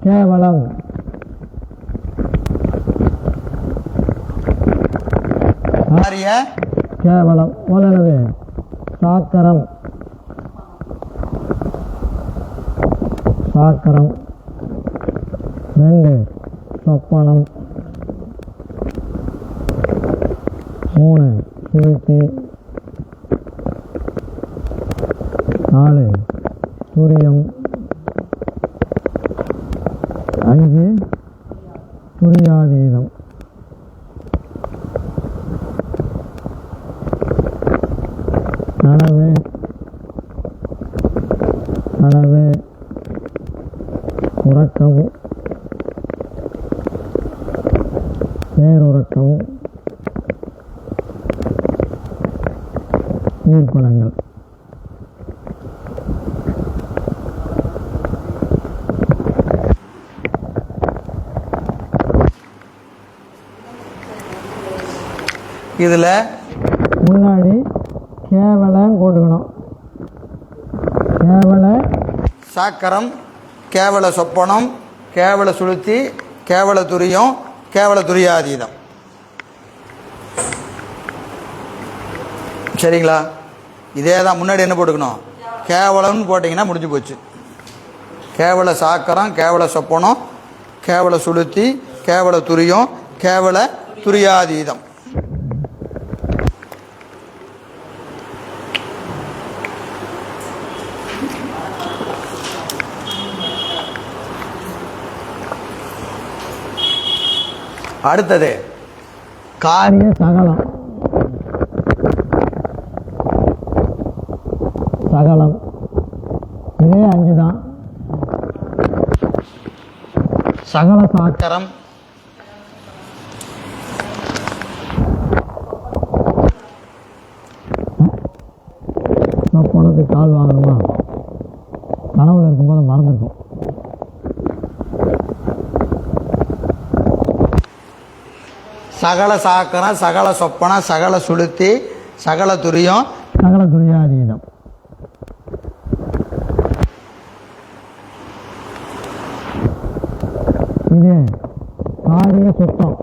கேவலம். காரிய கேவலம் முதல்வது சாக்கரம். சாக்கரம் 2 சொப்பனம் 3 சுருத்தி 4 துரியம் 5 துரியாதீதம். நனவு உறக்கவும் பேருறக்கவும் நீர்ப்பழங்கள். இதுல முன்னாடி கேவலம் போட்டுக்கணும். கேவல சாக்கரம், கேவல சொப்பனம், கேவல சுளுத்தி, கேவல துரியம், கேவல துரியாதீதம். சரிங்களா? இதே தான் முன்னாடி என்ன போட்டுக்கணும், கேவலம்னு போட்டிங்கன்னா முடிஞ்சு போச்சு. கேவல சாக்கரம், கேவல சொப்பனம், கேவல சுளுத்தி, கேவல துரியம், கேவல துரியாதீதம். அடுத்தது காரிய சகலம். சகலம் இதே 5 தான். சகல சாக்கரம், போனதுக்கு கால் வாங்கணுமா, கனவுல இருக்கும்போது மறந்துருக்கும். சகல சாக்கரம், சகல சொப்பனம், சகல சுளுத்தி, சகல துரியம், சகல துரியாதீதம். இது காரிய சுத்தம்.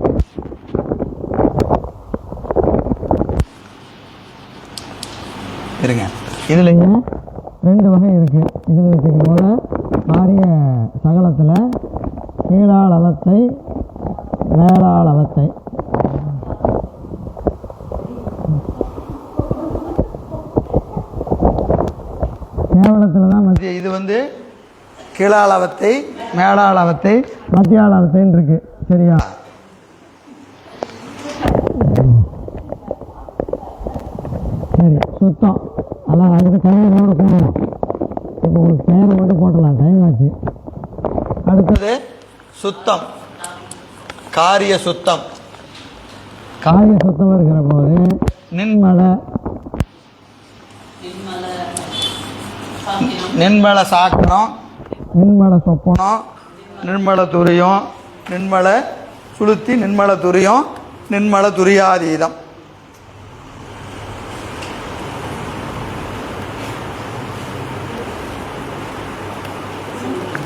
இருங்க, இதுலங்க 2 வகை இருக்கு. இதில் வச்சுக்கும் போல காரிய சகலத்தில் கீழால் அவத்தை, மேலால் அவத்தை. கேவலத்தில் தான் இது வந்து கீழாளவத்தை, மேலாளவத்தை, மத்தியாளவத்தைன்னு இருக்கு. சரியா? சரி, சுத்தம். எல்லாம் அதுக்கு கையோடு போடணும். இப்போ உங்களுக்கு பேரை மட்டும் போட்டலாம், டைம் ஆச்சு. அடுத்தது சுத்தம், காரிய சுத்தம். காரிய சுத்தம் இருக்கிற போது நின்மலை, நின்மல சாக்கரம், நின்மலை சொப்பனம், நிர்மல துரியம், நின்மல சுளுத்தி, நின்மல துரியம், நின்மல துரியாதீதம்.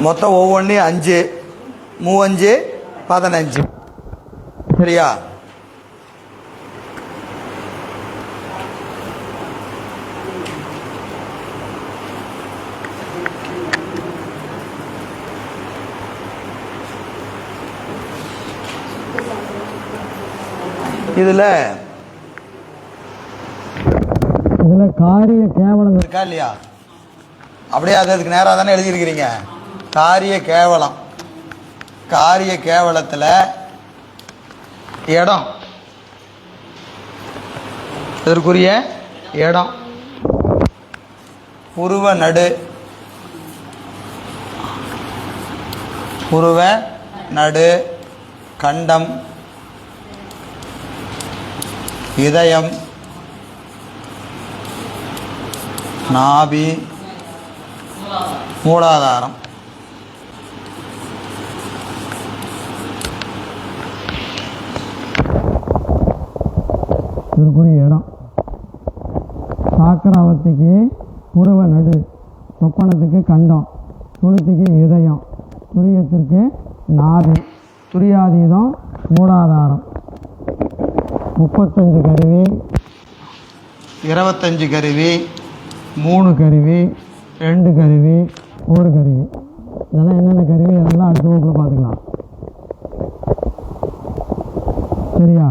மொத்தம் ஒவ்வொன்றையும் 5, 3 5 15. சரியா? இதில் காரிய கேவலம் இருக்கா இல்லையா? அப்படியே அதுக்கு நேராக தானே எழுதியிருக்கிறீங்க. காரிய கேவலம், காரிய கேவலத்தில் இடம், இதற்குரிய இடம் புருவ நடு, புருவ நடு, கண்டம், இதயம், நாபி, மூலாதாரம். இதற்குரிய இடம் சாக்கராவத்திக்கு புருவ நடு, சொப்பனத்துக்கு கண்டம், சுளுத்திக்கு இதயம், துரியத்திற்கு நாபி, துரியாதீதம் மூலாதாரம். 35 கருவி, 25 கருவி, 3 கருவி, 2 கருவி, 1 கருவி. இதெல்லாம் என்னென்ன கருவி அதெல்லாம் அடுத்த வகுப்பில் பார்த்துக்கலாம். சரியா?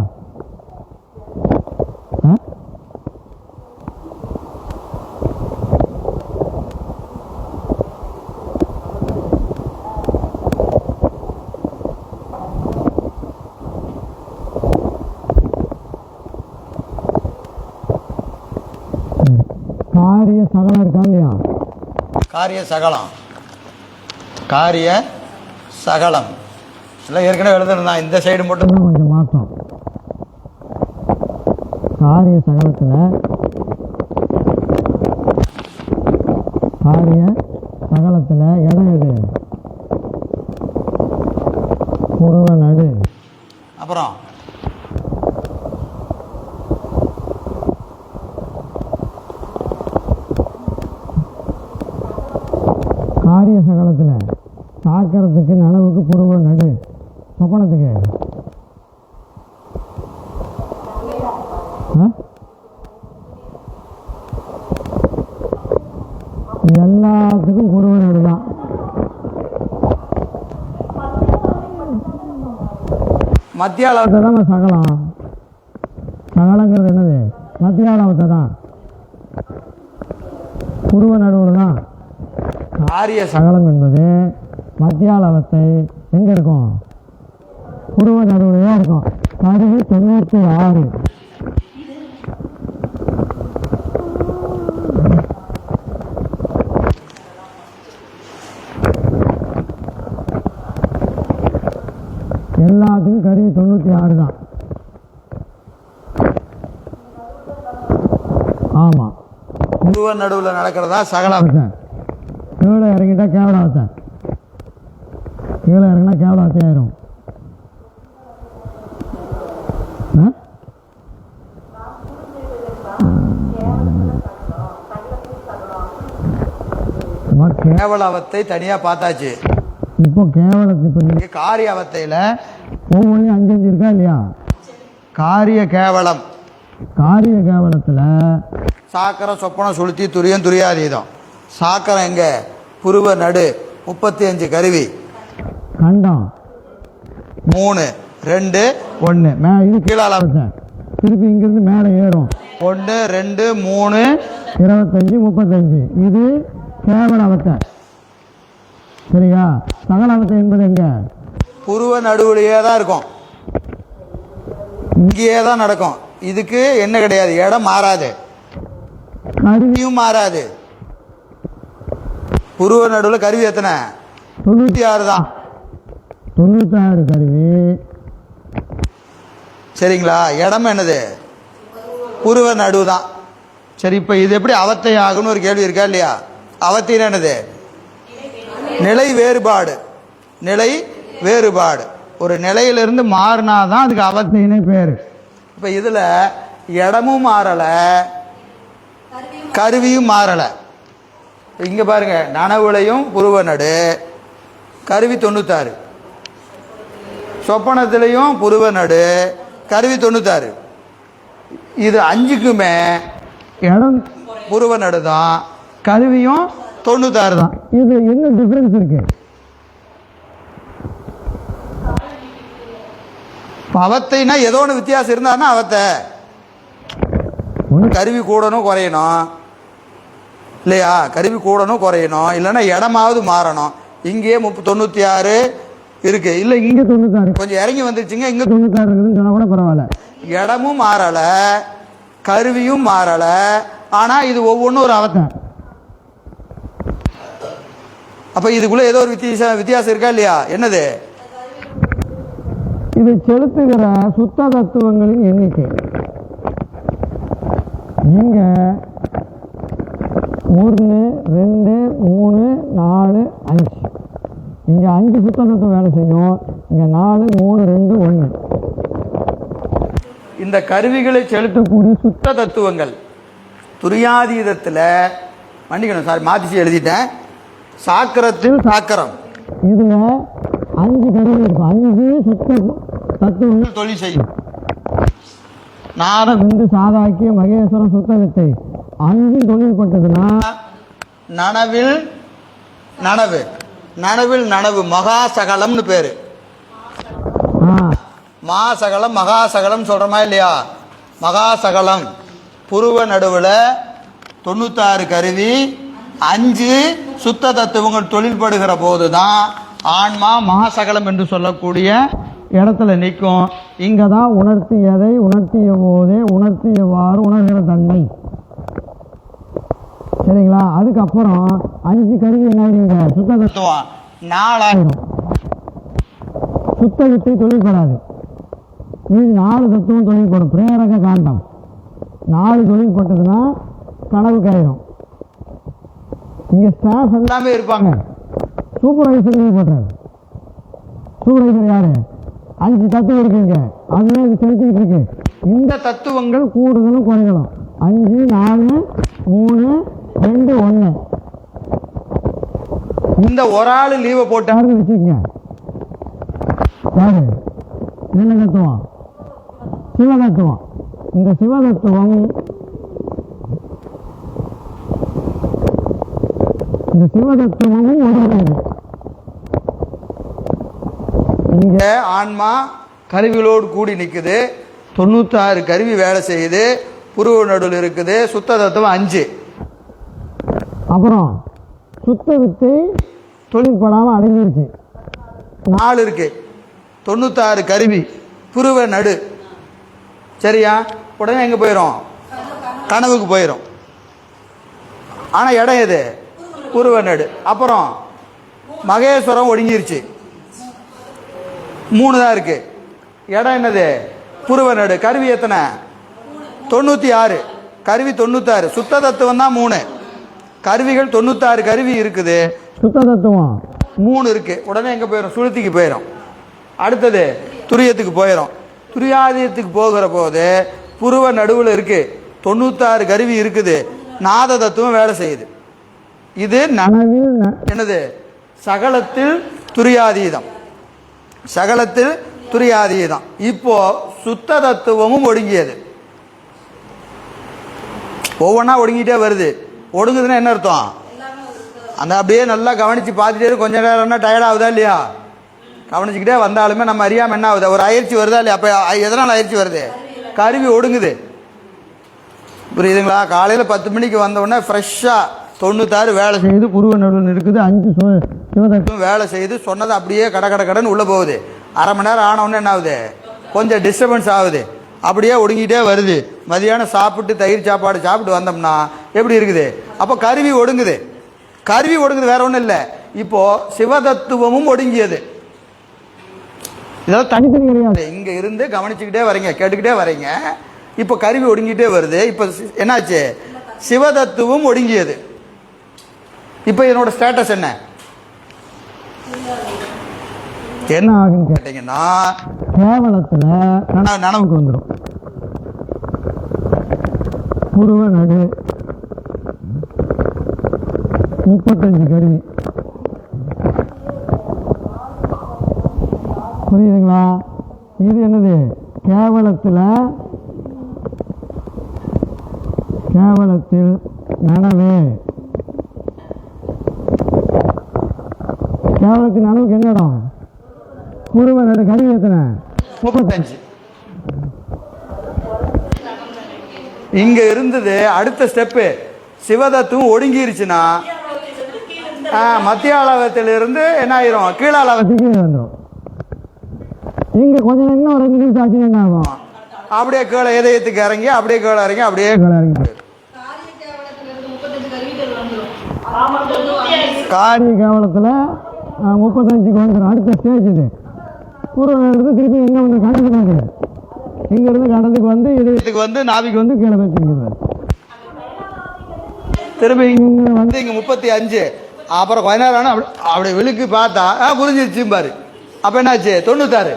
காரிய சகலம் இருக்கா இல்லையா? காரிய சகலம், காரிய சகலம் எல்லாம் ஏற்கனவே எழுதுனா இந்த சைடு மட்டும் கொஞ்சம் மாற்றம். காரிய சகலத்தில் இடம் எது? புருவ நடு. அப்புறம் காரிய சகலத்தில் சாக்கரத்துக்கு நனவுக்கு புருவ நடு சொப்பனத்துக்கு எல்லாத்துக்கும் புருவ நடு தான். மத்தியாளவத்தை தான் சகலம். சகலங்கிறது என்னது? மத்தியாளவத்தை தான், புருவ நடுவில் தான். ஆரிய சகலம் என்பது மத்தியாளவத்தை எங்கே இருக்கும்? புருவ நடுவுலையே இருக்கும். கருவி 96. எல்லாத்துக்கும் கருவி 96 தான். ஆமாம், புருவ நடுவில் நடக்கிறதா சகலாவத்தை. கீழே இறங்கிட்டா கேவலாவத்தை, கீழே இறங்கினா கேவலாவத்தை ஆயிரும். கேவலாவத்தை தனியாக பார்த்தாச்சு. இப்போ கேவலத்தை இப்போ காரியாவத்தையில் ஒவ்வொன்றையும் 5 இருக்கா இல்லையா? காரிய கேவலம், காரிய கேவலத்தில் சாக்கரம் சொப்பனம் சுளுத்தி துரியம் துரியாதீதம். சாக்கரம் எங்க? புருவ நடு 35 கருவி. கண்டம் 3 2 1 இது கீழாளவத்தை. திருப்பி இங்கிருந்து மேலே ஏறும். 1 2 3 25 35. இது கேவலவத்தை. சரியா? சகலாவத்தை என்பது எங்க? புருவ நடுவுலையே தான் இருக்கும், இங்கேயே தான் நடக்கும். இதுக்கு என்ன கிடையாது, இடம் மாறாது, கருவியும் மாறாது. புருவ நடுவில் கருவி எத்தனை? 96 தான். 96 கருவி. சரிங்களா? இடம் என்னது? புருவ நடுவு தான். சரி, இப்போ இது எப்படி அவத்தை ஆகுன்னு ஒரு கேள்வி இருக்கா இல்லையா? அவத்தின்னு என்னது? நிலை வேறுபாடு. நிலை வேறுபாடு. ஒரு நிலையிலிருந்து மாறினாதான் அதுக்கு அவத்தைன்னு பேர். இப்போ இதில் இடமும் மாறலை, கருவியும் மாறலை. இங்கே பாருங்க, நனவுலையும் புருவ நடு, கருவி 96. சொப்பனத்திலையும் புருவ நடு, கருவி 96. இது 5க்குமே இடம் புருவ நடு தான், கருவியும் 96 தான். இது என்ன டிஃபரன்ஸ் இருக்கு? அவத்தைனா ஏதோ ஒன்று வித்தியாசம் இருந்தாருன்னா அவத்தை. ஒன்று கருவி கூடணும் குறையணும் இல்லையா? கருவி கூடணும் குறையணும், இல்லைன்னா இடமாவது மாறணும். இங்கேயே 96 இருக்கு, இல்லை இங்கே 96 கொஞ்சம் இறங்கி வந்துருச்சுங்க, இங்கே 96 இருக்குதுன்னு சொன்னால் கூட பரவாயில்ல. இடமும் மாறலை, கருவியும் மாறலை, ஆனால் இது ஒவ்வொன்றும் ஒரு அவத்தை. அப்போ இதுக்குள்ளே ஏதோ ஒரு வித்தியாசம் இருக்கா இல்லையா? என்னது? இது செலுத்துகிற சுத்த தத்துவங்களின் எண்ணிக்கை. இங்க 1 2 3 4 5. இங்க 5 சுத்த தத்துவம் வேலை செய்யும். இங்க 4 3 2 1. இந்த கருவிகளை செலுத்தக்கூடிய சுத்த தத்துவங்கள் துரியாதீதத்தில், மன்னிக்கணும் சார், மாத்திச்சு எழுதிட்டேன். சாக்கரத்தில் சாக்கரம் இதுல 5 கருவி இருக்கும். 5 சுத்த தத்துவங்கள் தொழில் செய்யும். நாரம் விந்து சாதாக்கிய மகேஸ்வரம் சுத்த வித்தை 5 தொழில்பட்டதுன்னா நனவில் நனவு, நனவில் நனவு மகாசகலம்னு பேரு. மாசகலம் மகாசகலம் சொல்றமா இல்லையா? மகாசகலம் புருவ நடுவில் 96 கருவி, 5 சுத்த தத்துவங்கள் தொழில்படுகிற போது தான் ஆன்மா மகாசகலம் என்று சொல்லக்கூடிய இடத்துல நிற்கும். இங்கே தான் உணர்த்தியதை உணர்த்திய போதே உணர்த்தியவாறு உணர்கிற தன்மை. சரிங்களா? அதுக்கப்புறம் 5 கருவி என்ன? சுத்த தத்துவம் 4 சுத்த வித்தை தொழில்படாது. இது 4 தத்துவம் தொழில்படும். பிரேரக காண்டம் 4 தொழில்பட்டதுன்னா கனவு கரையும். இங்கே ஸ்டாஃப் எல்லாமே இருப்பாங்க. சூப்பர்வைசர் போட்டார். சூப்பர்வைசர் யாரு? 5 தத்துவம் இருக்குங்க, அதுவே இது செலுத்திக்கிட்டு இருக்கு. இந்த தத்துவங்கள் கூடுதலும் குறைகளும் 5 4 3 2 1. இந்த ஒரு ஆள் லீவை போட்டாருன்னு வச்சுக்கங்க. யாரு என்ன தத்துவம்? சிவதத்துவம். இந்த சிவதத்துவம் சிவதத்துவமும் ஒடுங்கிறது. இங்க ஆன்மா கருவிகளோடு கூடி நிற்குது, 96 கருவி வேலை செய்யுது, புருவ நடுவில் இருக்குது, சுத்த தத்துவம் 5. அப்புறம் சுத்த வித்தை தொழிற்படாமல் அடங்கிருச்சு 4 இருக்கு. 96 கருவி, புருவ நடு. சரியா? உடனே எங்கே போயிடும்? கனவுக்கு போயிடும். ஆனால் இடம் எது? புருவ நடு. அப்புறம் மகேஸ்வரம் ஒடுங்கிருச்சு, 3 தான் இருக்கு. இடம் என்னது? புருவ நடு. கருவி எத்தனை? 96. கருவி 96. சுத்த தத்துவம் தான் 3. கருவிகள் 96 கருவி இருக்குது, சுத்த தத்துவம் 3 இருக்கு. உடனே எங்கே போயிடும்? சுளுத்திக்கு போயிடும். அடுத்தது துரியத்துக்கு போயிடும். துரியாதீயத்துக்கு போகிற போது புருவ நடுவில் இருக்கு, 96 கருவி இருக்குது, நாத தத்துவம் வேலை செய்யுது. இது என்னது? சகலத்தில் துரியாதீதம். சகலத்தில் துரியாதீதம். இப்போ சுத்த தத்துவமும் ஒடுங்கியது. ஒவ்வொன்றா ஒடுங்கிட்டே வருது. ஒடுங்குதுன்னா என்ன அர்த்தம்? அந்த அப்படியே நல்லா கவனித்து பார்த்துட்டே கொஞ்ச நேரம்னா டயர்ட் ஆகுதா இல்லையா? கவனிச்சுக்கிட்டே வந்தாலுமே நம்ம அறியாமல் என்ன ஆகுது? ஒரு அயற்சி வருதா இல்லையா? அப்போ எதனால் அயற்சி வருது? கருவி ஒடுங்குது. புரியுதுங்களா? காலையில் 10 மணிக்கு வந்தவுடனே ஃப்ரெஷ்ஷாக 96 வேலை செய்யுது, புருவ நடுவில் இருக்குது, 5 சிவதத்துவம் வேலை செய்யுது. சொன்னது அப்படியே கடன் உள்ளே போகுது. அரை மணி நேரம் ஆனவுடனே என்ன ஆகுது? கொஞ்சம் டிஸ்டர்பன்ஸ் ஆகுது. அப்படியே ஒடுங்கிட்டே வருது. மதியானம் சாப்பிட்டு தயிர் சாப்பாடு சாப்பிட்டு வந்தோம்னா எப்படி இருக்குது? அப்போ கருவி ஒடுங்குது. கருவி ஒடுங்குது, வேற ஒன்றும் இல்லை. இப்போ சிவதத்துவமும் ஒடுங்கியது. இதெல்லாம் தனித்தனி கிடையாது. இங்கே இருந்து கவனிச்சுக்கிட்டே வரீங்க, கேட்டுக்கிட்டே வரீங்க. இப்போ கருவி ஒடுங்கிட்டே வருது. இப்போ என்னாச்சு? சிவதத்துவம் ஒடுங்கியது. இப்போ என்னோட ஸ்டேட்டஸ் என்ன என்ன ஆகுன்னு கேட்டீங்கன்னா, கேவலத்தில் நனவுக்கு வந்துடும். புருவ நடு 35 கருவி. புரியுதுங்களா? இது என்னது? கேவலத்தில் நனவு. கேவலத்தின் நனவுக்கு என்ன இடம்? புருவ நடு. கருவி எத்தனை? 35. இங்க இருந்தது. அடுத்த ஸ்டெப்பு சிவதத்துவம் ஒடுங்கிருச்சுன்னா மத்திய அளவத்திலிருந்து என்ன ஆயிரும்? கீழாளவத்துக்கு வந்துடும். இங்க கொஞ்சம் இன்னும் 2 நிமிஷம் ஆச்சு என்ன ஆகும்? அப்படியே கீழே இதயத்துக்கு இறங்கி அப்படியே கீழே இறங்கி அப்படியே கீழே இறங்கி காரிய கேவலத்தில் 35க்கு வந்துடும். அடுத்த ஸ்டேஜ் இது. பூர்வ திருப்பி எங்கே வந்து கடந்துக்கு? இங்கிருந்து கடந்துக்கு வந்து இதயத்துக்கு வந்து நாவிக்கு வந்து கீழே வச்சுக்கிறது. திரும்பி இங்கே வந்து இங்கே 35. அப்புறம் கொஞ்ச நேரம் ஆனால் அப்படி விழுக்கு பார்த்தா புரிஞ்சிருச்சு பாரு. அப்போ என்னாச்சு? 96.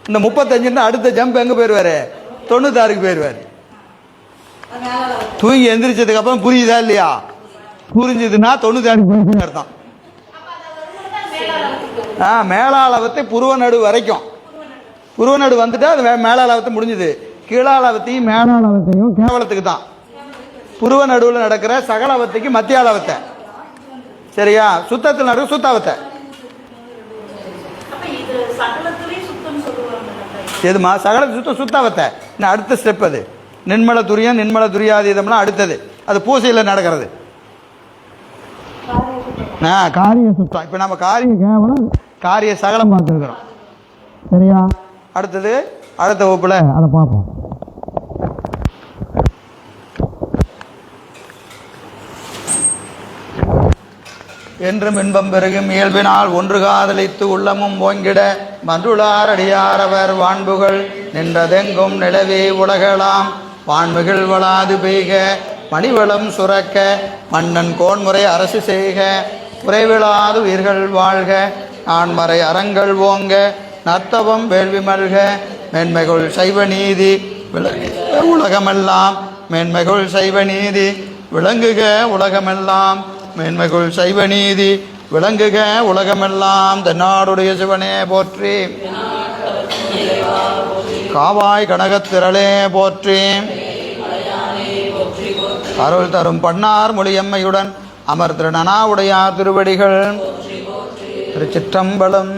இந்த 35 அடுத்த ஜம்ப் எங்கே போயிடுவார்? 96க்கு போயிடுவார். தூங்கி எந்திரிச்சதுக்கு அப்புறம் புரியுதா இல்லையா? புரிஞ்சுதுன்னா 96க்கு போயிட்டு அர்த்தம். மேலாளவத்தை புருவ நடு வரைக்கும். புருவ நடு வந்துட்டா அது மேலாளவத்தை முடிஞ்சுது. கீழாளவத்தையும் மேலாளவத்தையும் கேவலத்துக்கு தான். புருவ நடுவில் நடக்கிற சகலவத்தைக்கு மத்திய அளவத்தை. சரியா? சுத்தத்தில் நடக்கிற சுத்தாவத்தை. எதுமா? சகல சுத்தாவத்தை. இன்னும் அடுத்த ஸ்டெப் அது. நின்மல துரியம், நின்மல துரியாதீதம்லாம் அடுத்தது. அது பூசையில் நடக்கிறது. காரிய சுத்தம். இப்போ நம்ம காரிய கேவலம், காரிய சகலம் பார்த்துருக்கிறோம். சரியா? அடுத்தது அடுத்த வகுப்புல அதை பார்ப்போம். என்றும் இன்பம் பெருகும் இயல்பினால் ஒன்று காதலித்து உள்ளமும் ஓங்கிட மன்றுளார் அடியாரவர் வான்புகள் நின்றதெங்கும் நிலவே உலகலாம் வான்மிகள் வளாது பெய்க மணிவளம் சுரக்க மன்னன் கோன்முறை அரசு செய்க குறைவிலாது உயிர்கள் வாழ்க நான்மறை அறங்கள் ஓங்க நத்தவம் வேள்வி மல்க மேன்மைகள் சைவ நீதி விளங்குக உலகமெல்லாம் மேன்மைகள் சைவ நீதி விளங்குக உலகமெல்லாம் மேன்மைகள் சைவ நீதி விளங்குக உலகமெல்லாம் தென்னாடுடைய சிவனே போற்றி. காவாய் கனகத்திரளே போற்றி. அருள் தரும் பண்ணார் மொழியம்மையுடன் அமர் திருநனா உடையார் திருவடிகள். திருச்சிற்றம்பலம்.